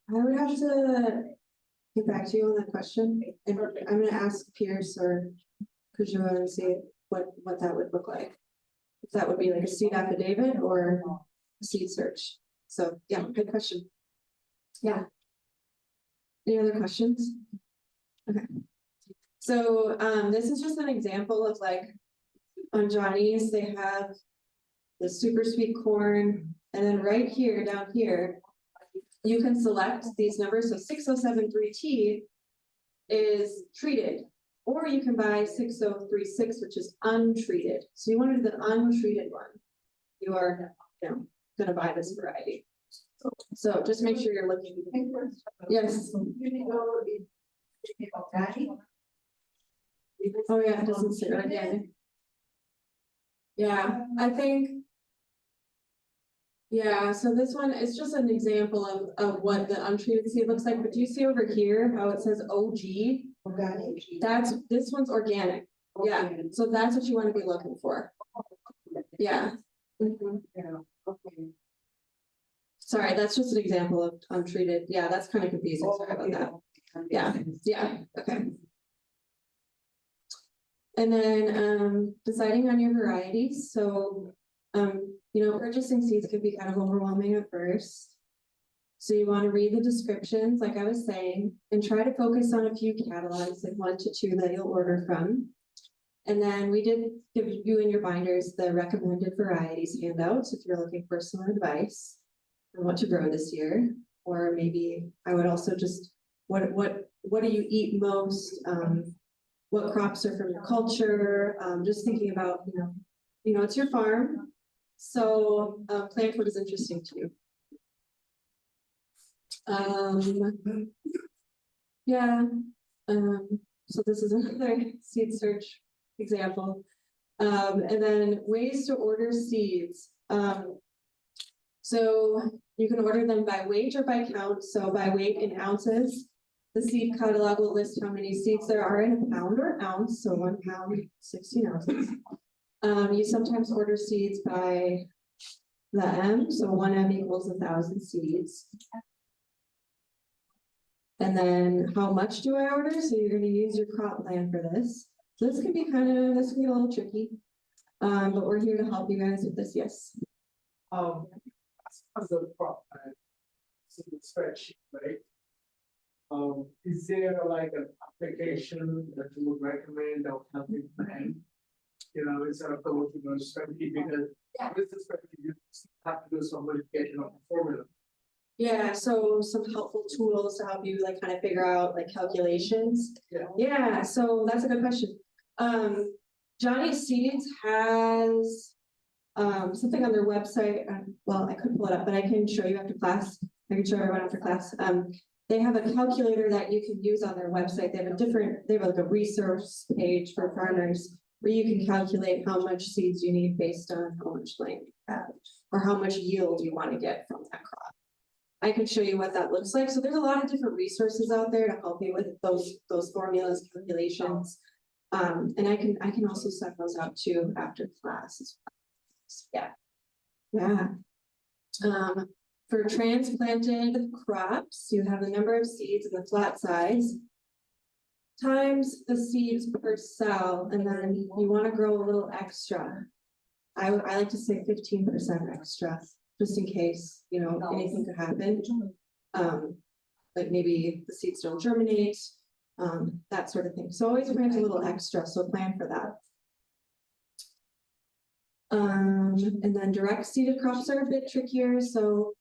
I would have to get back to you on that question. And Perfect. I'm gonna ask Pierce or Kujua and see what that would look like. If that would be like a seed affidavit or a seed search. So, yeah, good question. Yeah. Any other questions? Okay. So, this is just an example of like, on Johnny's, they have the super sweet corn, and then right here, down here, you can select these numbers, so 6073T is treated, or you can buy 6036, which is untreated. So you wanted the untreated one. You are, gonna buy this variety. So just make sure you're looking. Yes. Oh, yeah, it doesn't say right there. Yeah, I think. Yeah, so this one is just an example of what the untreated seed looks like, but do you see over here how it says OG? organic. This one's organic, yeah, so that's what you wanna be looking for, yeah. Mhm. Yeah, okay. Sorry, that's just an example of untreated, yeah, that's kind of confusing, sorry about that. Yeah, okay. And then, deciding on your varieties, so, purchasing seeds could be kind of overwhelming at first. So you want to read the descriptions, like I was saying, and try to focus on a few catalogs, like 1 to 2 that you'll order from. And then we did give you in your binders the recommended varieties handouts if you're looking for some advice on what to grow this year. Or maybe I would also just, what do you eat most? What crops are from your culture? Just thinking about, it's your farm. So, plant what is interesting to you. Yeah, so this is another seed search example. And then ways to order seeds. So you can order them by weight or by count. So by weight in ounces. The seed catalog will list how many seeds there are in a pound or ounce. So 1 pound, 16 ounces. You sometimes order seeds by the M. So 1 M equals 1,000 seeds. And then how much do I order? So you're gonna use your crop plan for this. So this can be this can be a little tricky. But we're here to help you guys with this, yes. As a prop, it's in the spreadsheet, right? Is there like an application that you would recommend of helping plan? Instead of going to the spreadsheet, because with the spreadsheet, you have to do some modification of the formula. Yeah, so some helpful tools to help you like kind of figure out like calculations. Yeah, so that's a good question. Johnny Seeds has something on their website. Well, I could pull it up, but I can show you after class. I can show everyone after class. They have a calculator that you can use on their website. They have like a resource page for farmers where you can calculate how much seeds you need based on how much land you have or how much yield you want to get from that crop. I can show you what that looks like. So there's a lot of different resources out there to help you with those formulas, calculations. And I can also send those out too after class as well. Yeah. For transplanted crops, you have the number of seeds and the flat size times the seeds per cell, and then you want to grow a little extra. I like to say 15% extra, just in case, anything could happen. Like maybe the seeds don't germinate, that sort of thing. So always plant a little extra, so plan for that. And then direct seeded crops are a bit trickier, so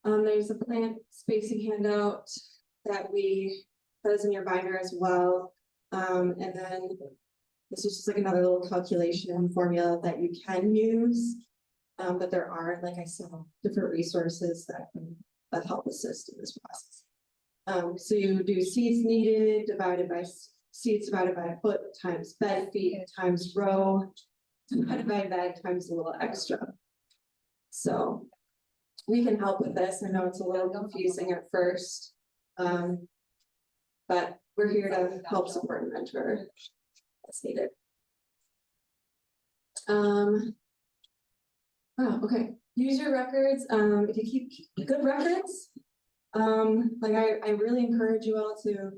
there's a plant spacing handout that is in your binder as well. And then this is just like another little calculation formula that you can use. But there are, like I said, different resources that help assist in this process. So you do seeds needed divided by seeds divided by foot times bed feet times row divided by bed times a little extra. So we can help with this. I know it's a little confusing at first, but we're here to help support and mentor as needed. Okay. Use your records. If you keep good records, like I really encourage you all to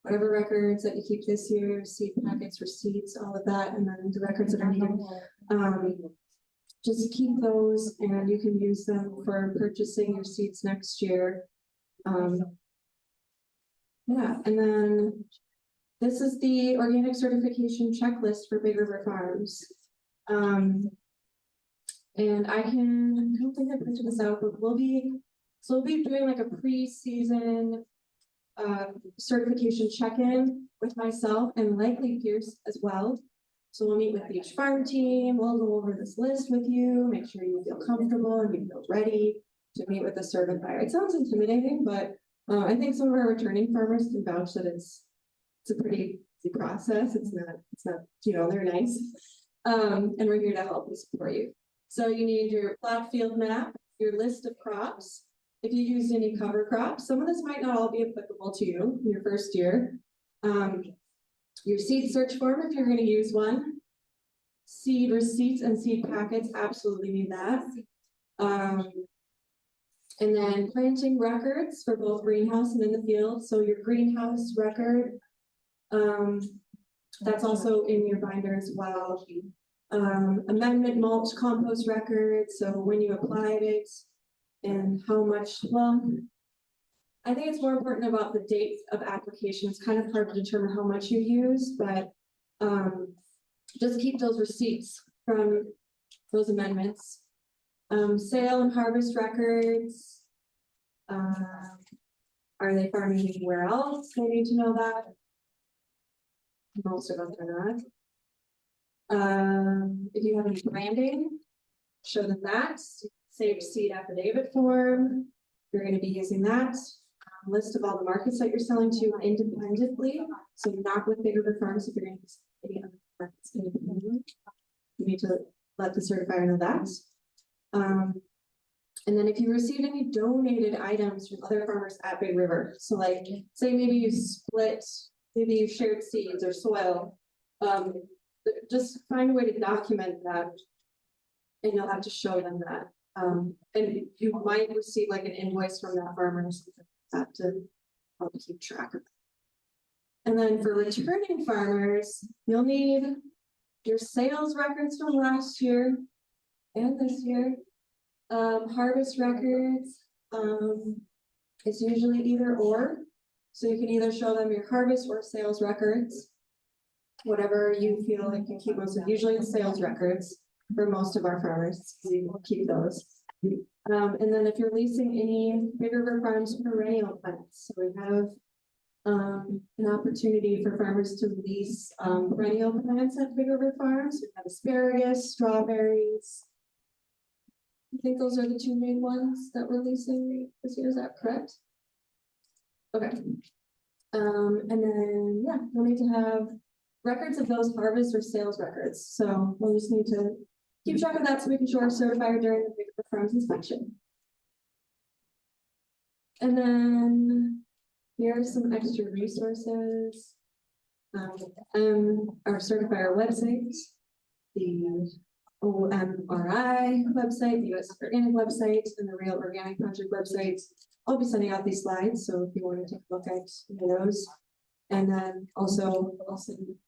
whatever records that you keep this year, seed packets, receipts, all of that, and then the records that are needed. Just keep those and you can use them for purchasing your seeds next year. Yeah, and then this is the organic certification checklist for Big River Farms. And I don't think I printed this out, but we'll be doing like a pre-season certification check-in with myself and likely Pierce as well. So we'll meet with each farm team, we'll go over this list with you, make sure you feel comfortable and you feel ready to meet with the certifier. It sounds intimidating, but I think some of our returning farmers can vouch that it's a pretty easy process. It's not, they're nice. And we're here to help and support you. So you need your plot field map, your list of crops. If you used any cover crops, some of this might not all be applicable to you in your first year. Your seed search form, if you're going to use one. Seed receipts and seed packets, absolutely need that. And then planting records for both greenhouse and in the field. So your greenhouse record, that's also in your binder as well. Amendment mulch compost record, so when you applied it and how much, well, I think it's more important about the date of application. It's kind of hard to determine how much you use, but just keep those receipts from those amendments. Sale and harvest records. Are they farming anywhere else? I need to know that. Most of them are not. If you have any branding, show them that, save seed affidavit form, you're gonna be using that. List of all the markets that you're selling to independently, so not with Big River Farms, if you're gonna use any other markets independently. You need to let the certifier know that. And then if you received any donated items from other farmers at Big River, so like, say maybe you split, maybe you shared seeds or soil. Just find a way to document that. And you'll have to show them that. And you might receive like an invoice from that farmer or something like that to help keep track of it. And then for returning farmers, you'll need your sales records from last year and this year. Harvest records, it's usually either or. So you can either show them your harvest or sales records. Whatever you feel like you keep most of, usually the sales records for most of our farmers, we will keep those. And then if you're leasing any Big River Farms perennial plants, so we have an opportunity for farmers to lease perennial plants at Big River Farms. We have asparagus, strawberries. I think those are the two main ones that we're leasing this year, is that correct? Okay. And then, yeah, we'll need to have records of those harvest or sales records, so we'll just need to keep track of that so we can show our certifier during the Big River Farms inspection. And then here are some extra resources. Our certifier website, the OMRI website, the US Organic website, and the Real Organic Project website. I'll be sending out these slides, so if you want to take a look at any of those. And then also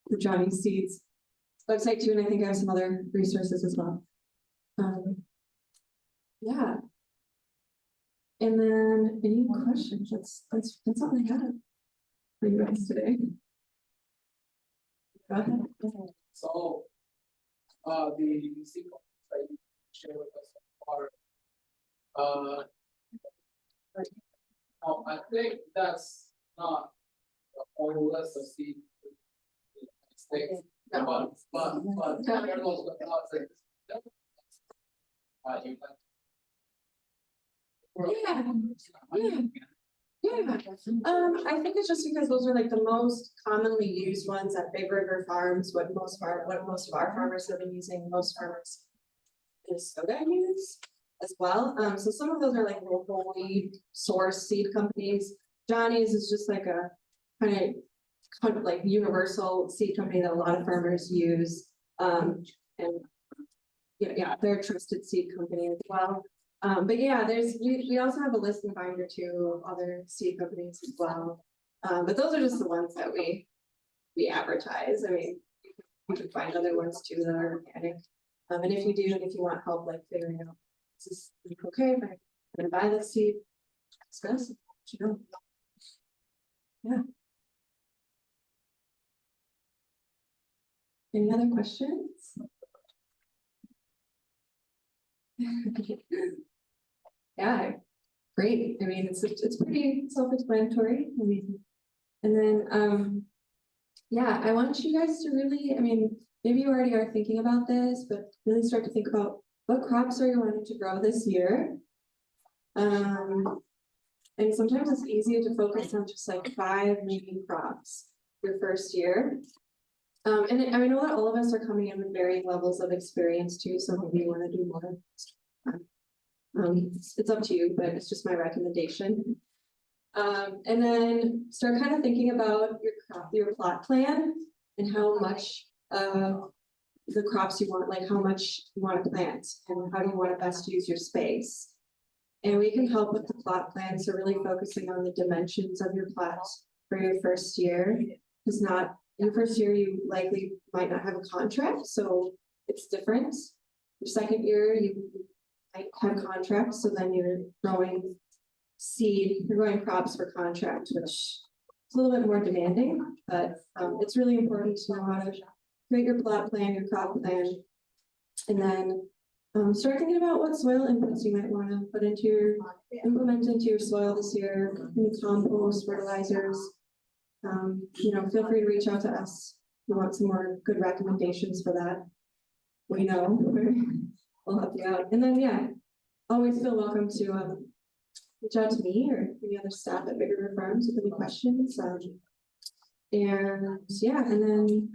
the Johnny Seeds website too, and I think I have some other resources as well. Yeah. And then any questions? That's all I have for you guys today. Go ahead. So, the sequence that you share with us are, I think that's not the whole list of seed mistakes, but there are those lots of. You Yeah, I think it's just because those are like the most commonly used ones at Big River Farms, what most of our farmers have been using, most farmers in Muskogee use as well. So some of those are like locally sourced seed companies. Johnny's is just like a kind of like universal seed company that a lot of farmers use. And yeah, they're a trusted seed company as well. But yeah, we also have a listing binder too of other seed companies as well. But those are just the ones that we advertise. I mean, you can find other ones too that are organic. And if you do, and if you want help like figuring out, is this okay if I'm gonna buy this seed? Discuss, you know. Yeah. Any other questions? Yeah, great. I mean, it's pretty self-explanatory. I mean, and then yeah, I want you guys to really, I mean, maybe you already are thinking about this, but really start to think about what crops are you wanting to grow this year. And sometimes it's easier to focus on just like 5 main crops your first year. And I know that all of us are coming in with varying levels of experience too, so maybe you want to do more. It's up to you, but it's just my recommendation. And then start kind of thinking about your plot plan and how much the crops you want, like how much you want to plant and how do you want to best use your space. And we can help with the plot plan, so really focusing on the dimensions of your plot for your first year. Because not your first year, you likely might not have a contract, so it's different. Your second year, you might have contracts, so then you're growing seed, you're growing crops for contract, which is a little bit more demanding, but it's really important to know how to create your plot plan, your crop plan. And then, start thinking about what soil inputs you might wanna put into your, implement into your soil this year, any compost, fertilizers. Feel free to reach out to us. If you want some more good recommendations for that. We know, we'll help you out. And then, yeah, always feel welcome to, reach out to me or any other staff at Big River Farms with any questions. And yeah, and then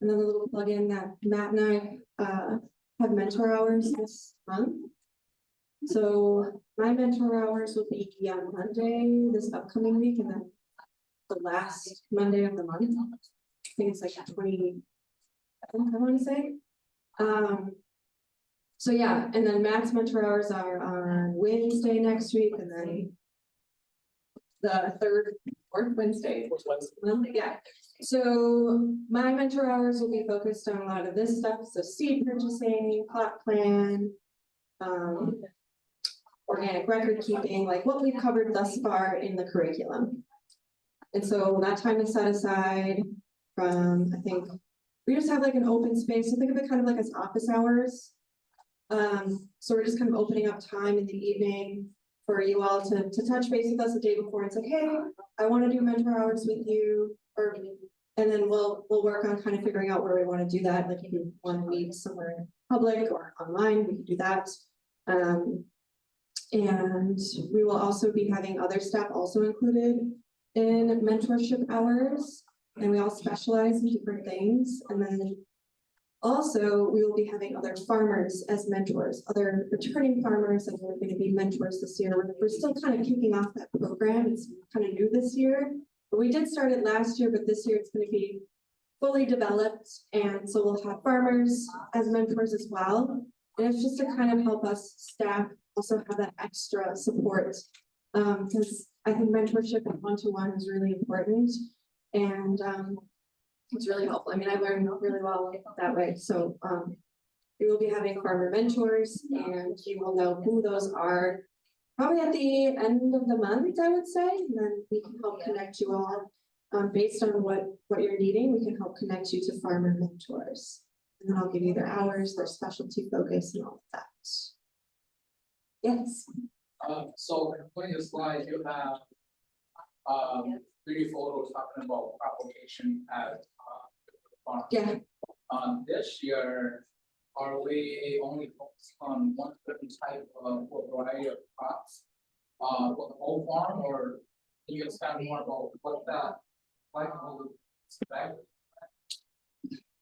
another little plug in that Matt and I, have mentor hours this month. So my mentor hours will be on Monday, this upcoming week, and then the last Monday of the month. I think it's like 20, I want to say. So yeah, and then Matt's mentor hours are on Wednesday next week, and then the fourth Wednesday. Yeah, so my mentor hours will be focused on a lot of this stuff, so seed purchasing, plot plan, organic record keeping, like what we've covered thus far in the curriculum. And so that time is set aside from, I think, we just have like an open space, so think of it kind of like as office hours. So we're just kind of opening up time in the evening for you all to touch base with us the day before and say, hey, I want to do mentor hours with you, and then we'll work on kind of figuring out where we want to do that. Like if you want to meet somewhere in public or online, we can do that. And we will also be having other staff also included in mentorship hours, and we all specialize in different things. And then also, we will be having other farmers as mentors, other returning farmers that are going to be mentors this year. We're still kind of kicking off that program. It's kind of new this year, but we did start it last year, but this year it's going to be fully developed. And so we'll have farmers as mentors as well. And it's just to kind of help us staff also have that extra support. Because I think mentorship and one-to-one is really important. And it's really helpful. I mean, I learned really well that way. So we will be having farmer mentors, and you will know who those are probably at the end of the month, I would say. And then we can help connect you all based on what you're needing. We can help connect you to farmer mentors. And then I'll give you their hours, their specialty focus, and all of that. Yes. So on your slide, you have 3 photos talking about application at farm. Yeah. This year, are we only focused on one certain type of or variety of crops? For the whole farm, or can you expand more about what that like will expect?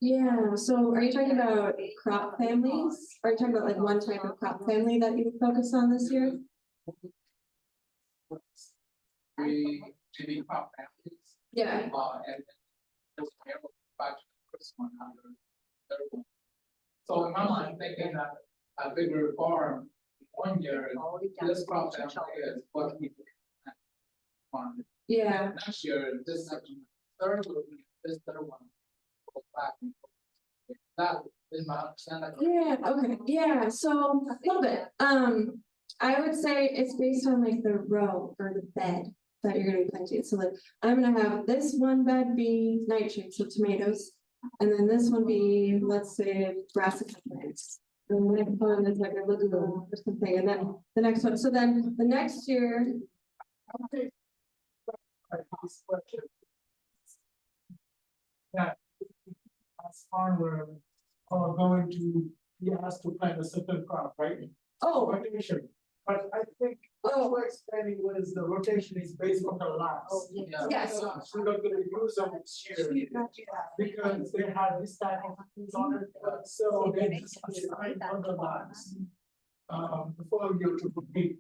Yeah, so are you talking about crop families? Are you talking about like one type of crop family that you would focus on this year? Maybe crop families. Yeah. And there's a pair of back to the first one under the third one. So in my mind, I'm thinking that a bigger farm, 1 year, this crop family is what we farm. Yeah. Next year, this section, third one, this third one. Goes back and forth. That is my understanding. Yeah, okay, yeah, so a little bit, I would say it's based on like the row or the bed that you're gonna be planting. So like, I'm gonna have this one bed be nightshades, so tomatoes. And then this one be, let's say, brassica plants. And the next one is like a lagoon or something, and then the next one, so then the next year. As farmer are going to be asked to plant a certain crop, right? Oh, Rotation, but I think what we're explaining was the rotation is based on the lots. Yeah. yes, We're not gonna use them this year because they have this type of things on it, so they just decide on the lots. Before you to compete.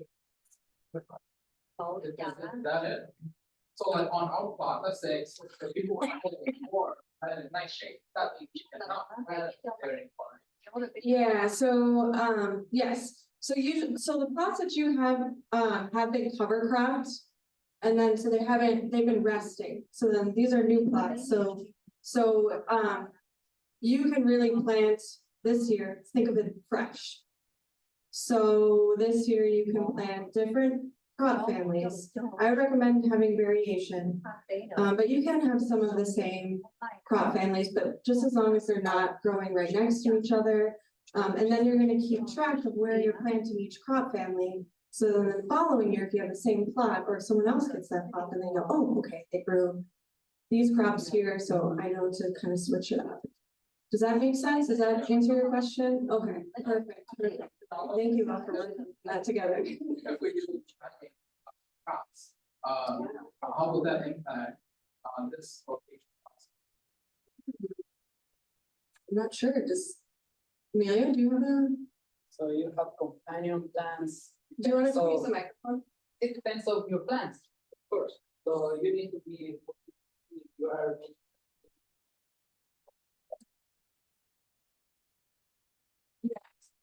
That it. So like on our plot, let's say, if people want to put it more, nightshade, that means you cannot plant it very far. yeah, so, yes, so so the plots that you have been cover cropped. And then, so they've been resting, so then these are new plots, so, you can really plant this year, think of it fresh. So this year you can plant different crop families. I would recommend having variation, but you can have some of the same crop families, but just as long as they're not growing right next to each other. And then you're gonna keep track of where you're planting each crop family. So then the following year, if you have the same plot, or if someone else gets that plot, then they know, oh, okay, they grew these crops here, so I know to kind of switch it up. Does that make sense? Does that answer your question? Okay, perfect. Thank you all for putting that together. If we do crops, how will that impact on this location? I'm not sure, Amelia, do you have So you have companion plants. do you want to So- use the microphone? It depends on your plants, of course. So you need to be, you are.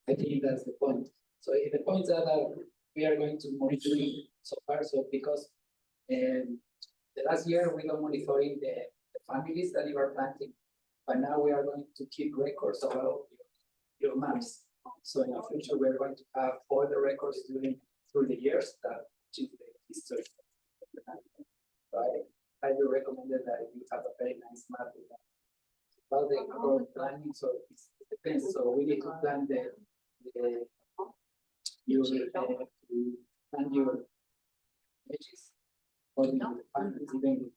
I think that's the point. So the point that we are going to monitoring so far, so because the last year we were monitoring the families that you are planting. But now we are going to keep records of all your maps. So in the future, we're going to have all the records through the years that is the history. Right, highly recommended that you have a very nice map with that. About the crop planning, so it depends, so we need to plan your plan your edges. Or the families even.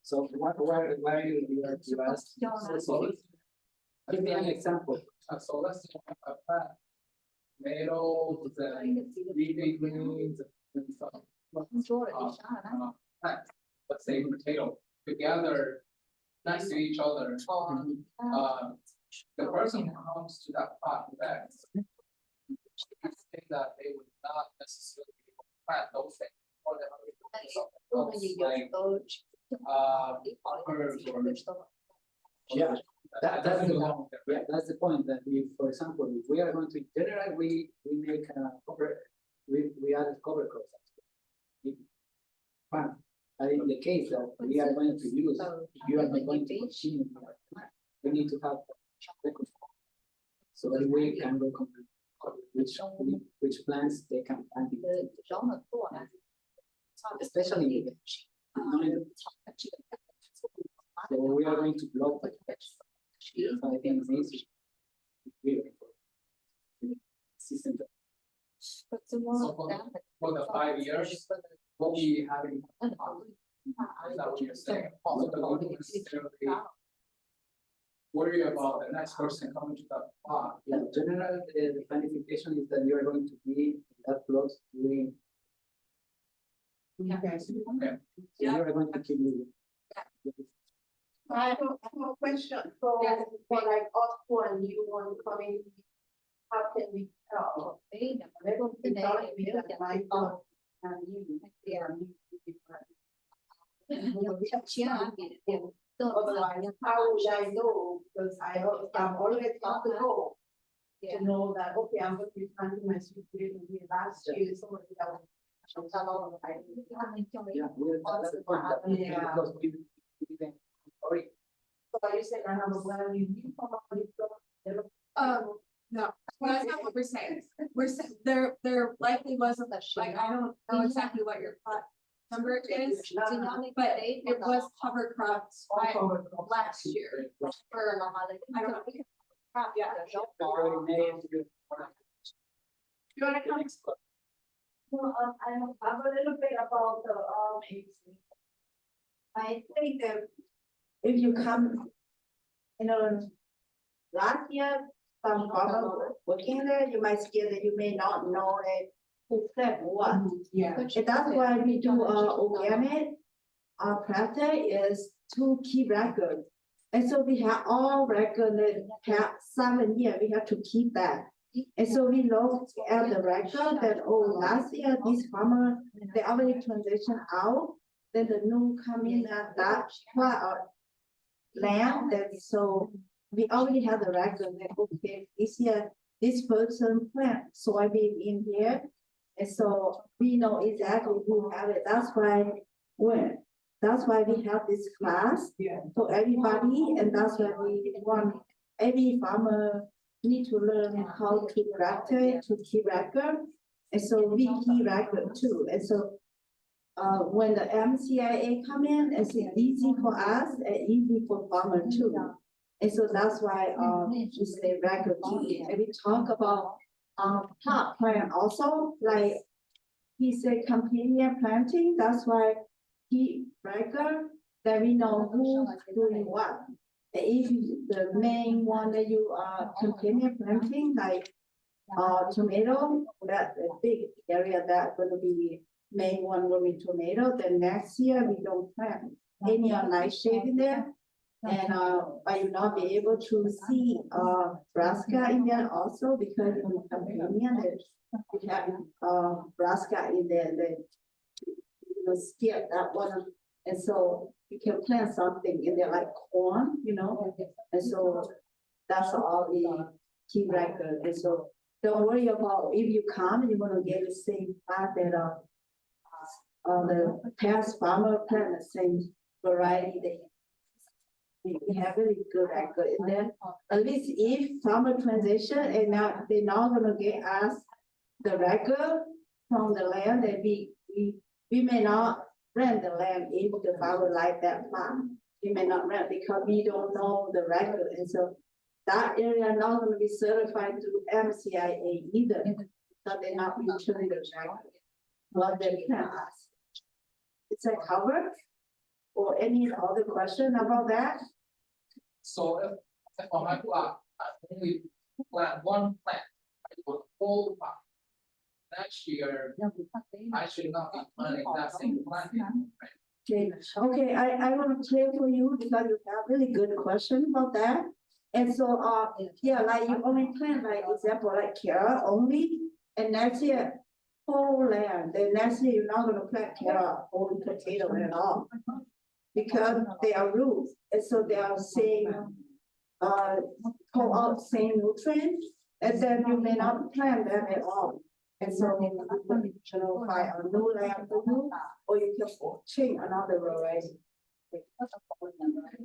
So why you are to ask? So give me an example. So let's say a plant, tomatoes and leafy greens and stuff. Plants, let's say potato, together next to each other. The person who comes to that pot next. Say that they would not necessarily plant those things. Or the Yeah, that's the point, that we, for example, if we are going to, generally, we make cover, we add cover crops. Fine, but in the case that we are going to use, you are not going to continue, we need to have records. So that we can recommend which plants they can plant in. Especially so we are going to block it. So I think this is really system. for the 5 years, we'll be having. Is that what you're saying? So the won't necessarily worry about the next person coming to that pot. Yeah, general, the planification is that you are going to be in that plot doing. Okay. So you are going to keep moving. I have a question for like us for a new one coming. How can we tell? We thought we had my phone and you. Otherwise, how would I know? Because I'm always on the go. To know that, okay, I'm going to be planting my sweet potato here last year, somebody that was. Yeah, that's the point that Yeah. because we didn't, sorry, So you said I have a brand new. No, well, that's not what we're saying. We're saying, there likely wasn't, like, I don't know exactly what your plot number is, but it was cover crops last year. For, I don't know. Yeah. already made your. You wanna come? Well, I have a little bit about the, I think that if you come, last year, some farmer working there, you might see that you may not know it, who said what. Yeah. And that's why we do organic. Our practice is to keep record. And so we have all record that past 7 years, we have to keep that. And so we look at the record that, oh, last year, this farmer, they already transition out. Then the new come in at that part of land, that so we already have the record that, okay, this year, this person plant soybean in here. And so we know exactly who have it. That's why we have this class for everybody, and that's why we want every farmer need to learn how to practice, to keep record. And so we keep record too, and so when the MCIA come in, it's easy for us and easy for farmer too. And so that's why, we say record keeping, and we talk about, pot plant also, like he said companion planting, that's why he record, that we know who's doing what. And if the main one that you are companion planting, like, tomato, that a big area that gonna be main one will be tomato, then next year we don't plant any nightshade in there. And, I will not be able to see, brassica in there also because in the companion, we have, brassica in there, that skip that one. And so you can plant something in there like corn, and so that's all we keep record. And so don't worry about if you come, you're gonna get the same plant that, the past farmer plant the same variety that we have really good record in there. At least if farmer transition and now they're not gonna get us the record from the land that we may not rent the land if the farmer like that plant. We may not rent because we don't know the record, and so that area not gonna be certified through MCIA either. So they're not usually the record. What they can ask. Is that covered? Or any other question about that? So if on my plot, I only plant one plant, I put whole plot. Next year, I should not be planting that same plant. Okay, I want to clear for you because you have really good question about that. And so, yeah, like you only plant like example like carrot only, and next year whole land, then next year you're not gonna plant carrot or potato at all. Because they are roots, and so they are same, pull out same nutrient, and then you may not plant them at all. And so you can find a new land for you, or you can change another variety.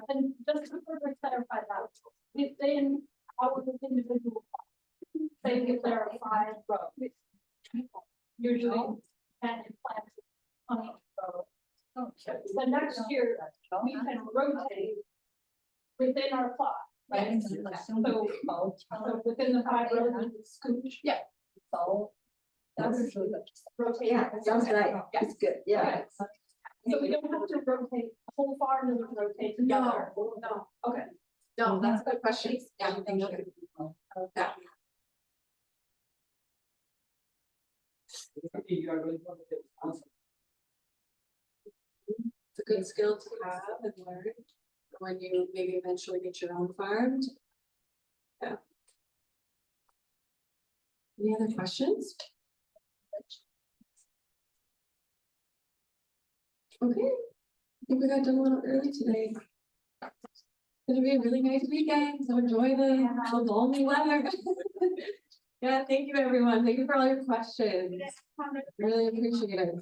And just to further clarify that, within our individual, say if there are 5 rows. Usually, and plant 20 rows. So next year, we can rotate within our plot, right? So within the 5 rows, we can scooch. Yeah. So. That's rotate. Yeah, sounds right, it's good, yeah. So we don't have to rotate, the whole farm doesn't rotate together. No, okay. No, that's a good question. Yeah, thank you. Yeah. You are going to answer. It's a good skill to have and learn when you maybe eventually get your own farm. Yeah. Any other questions? Okay, I think we got done a little early today. It's gonna be a really nice weekend, so enjoy the balmy weather. Yeah, thank you, everyone. Thank you for all your questions. Really appreciate it.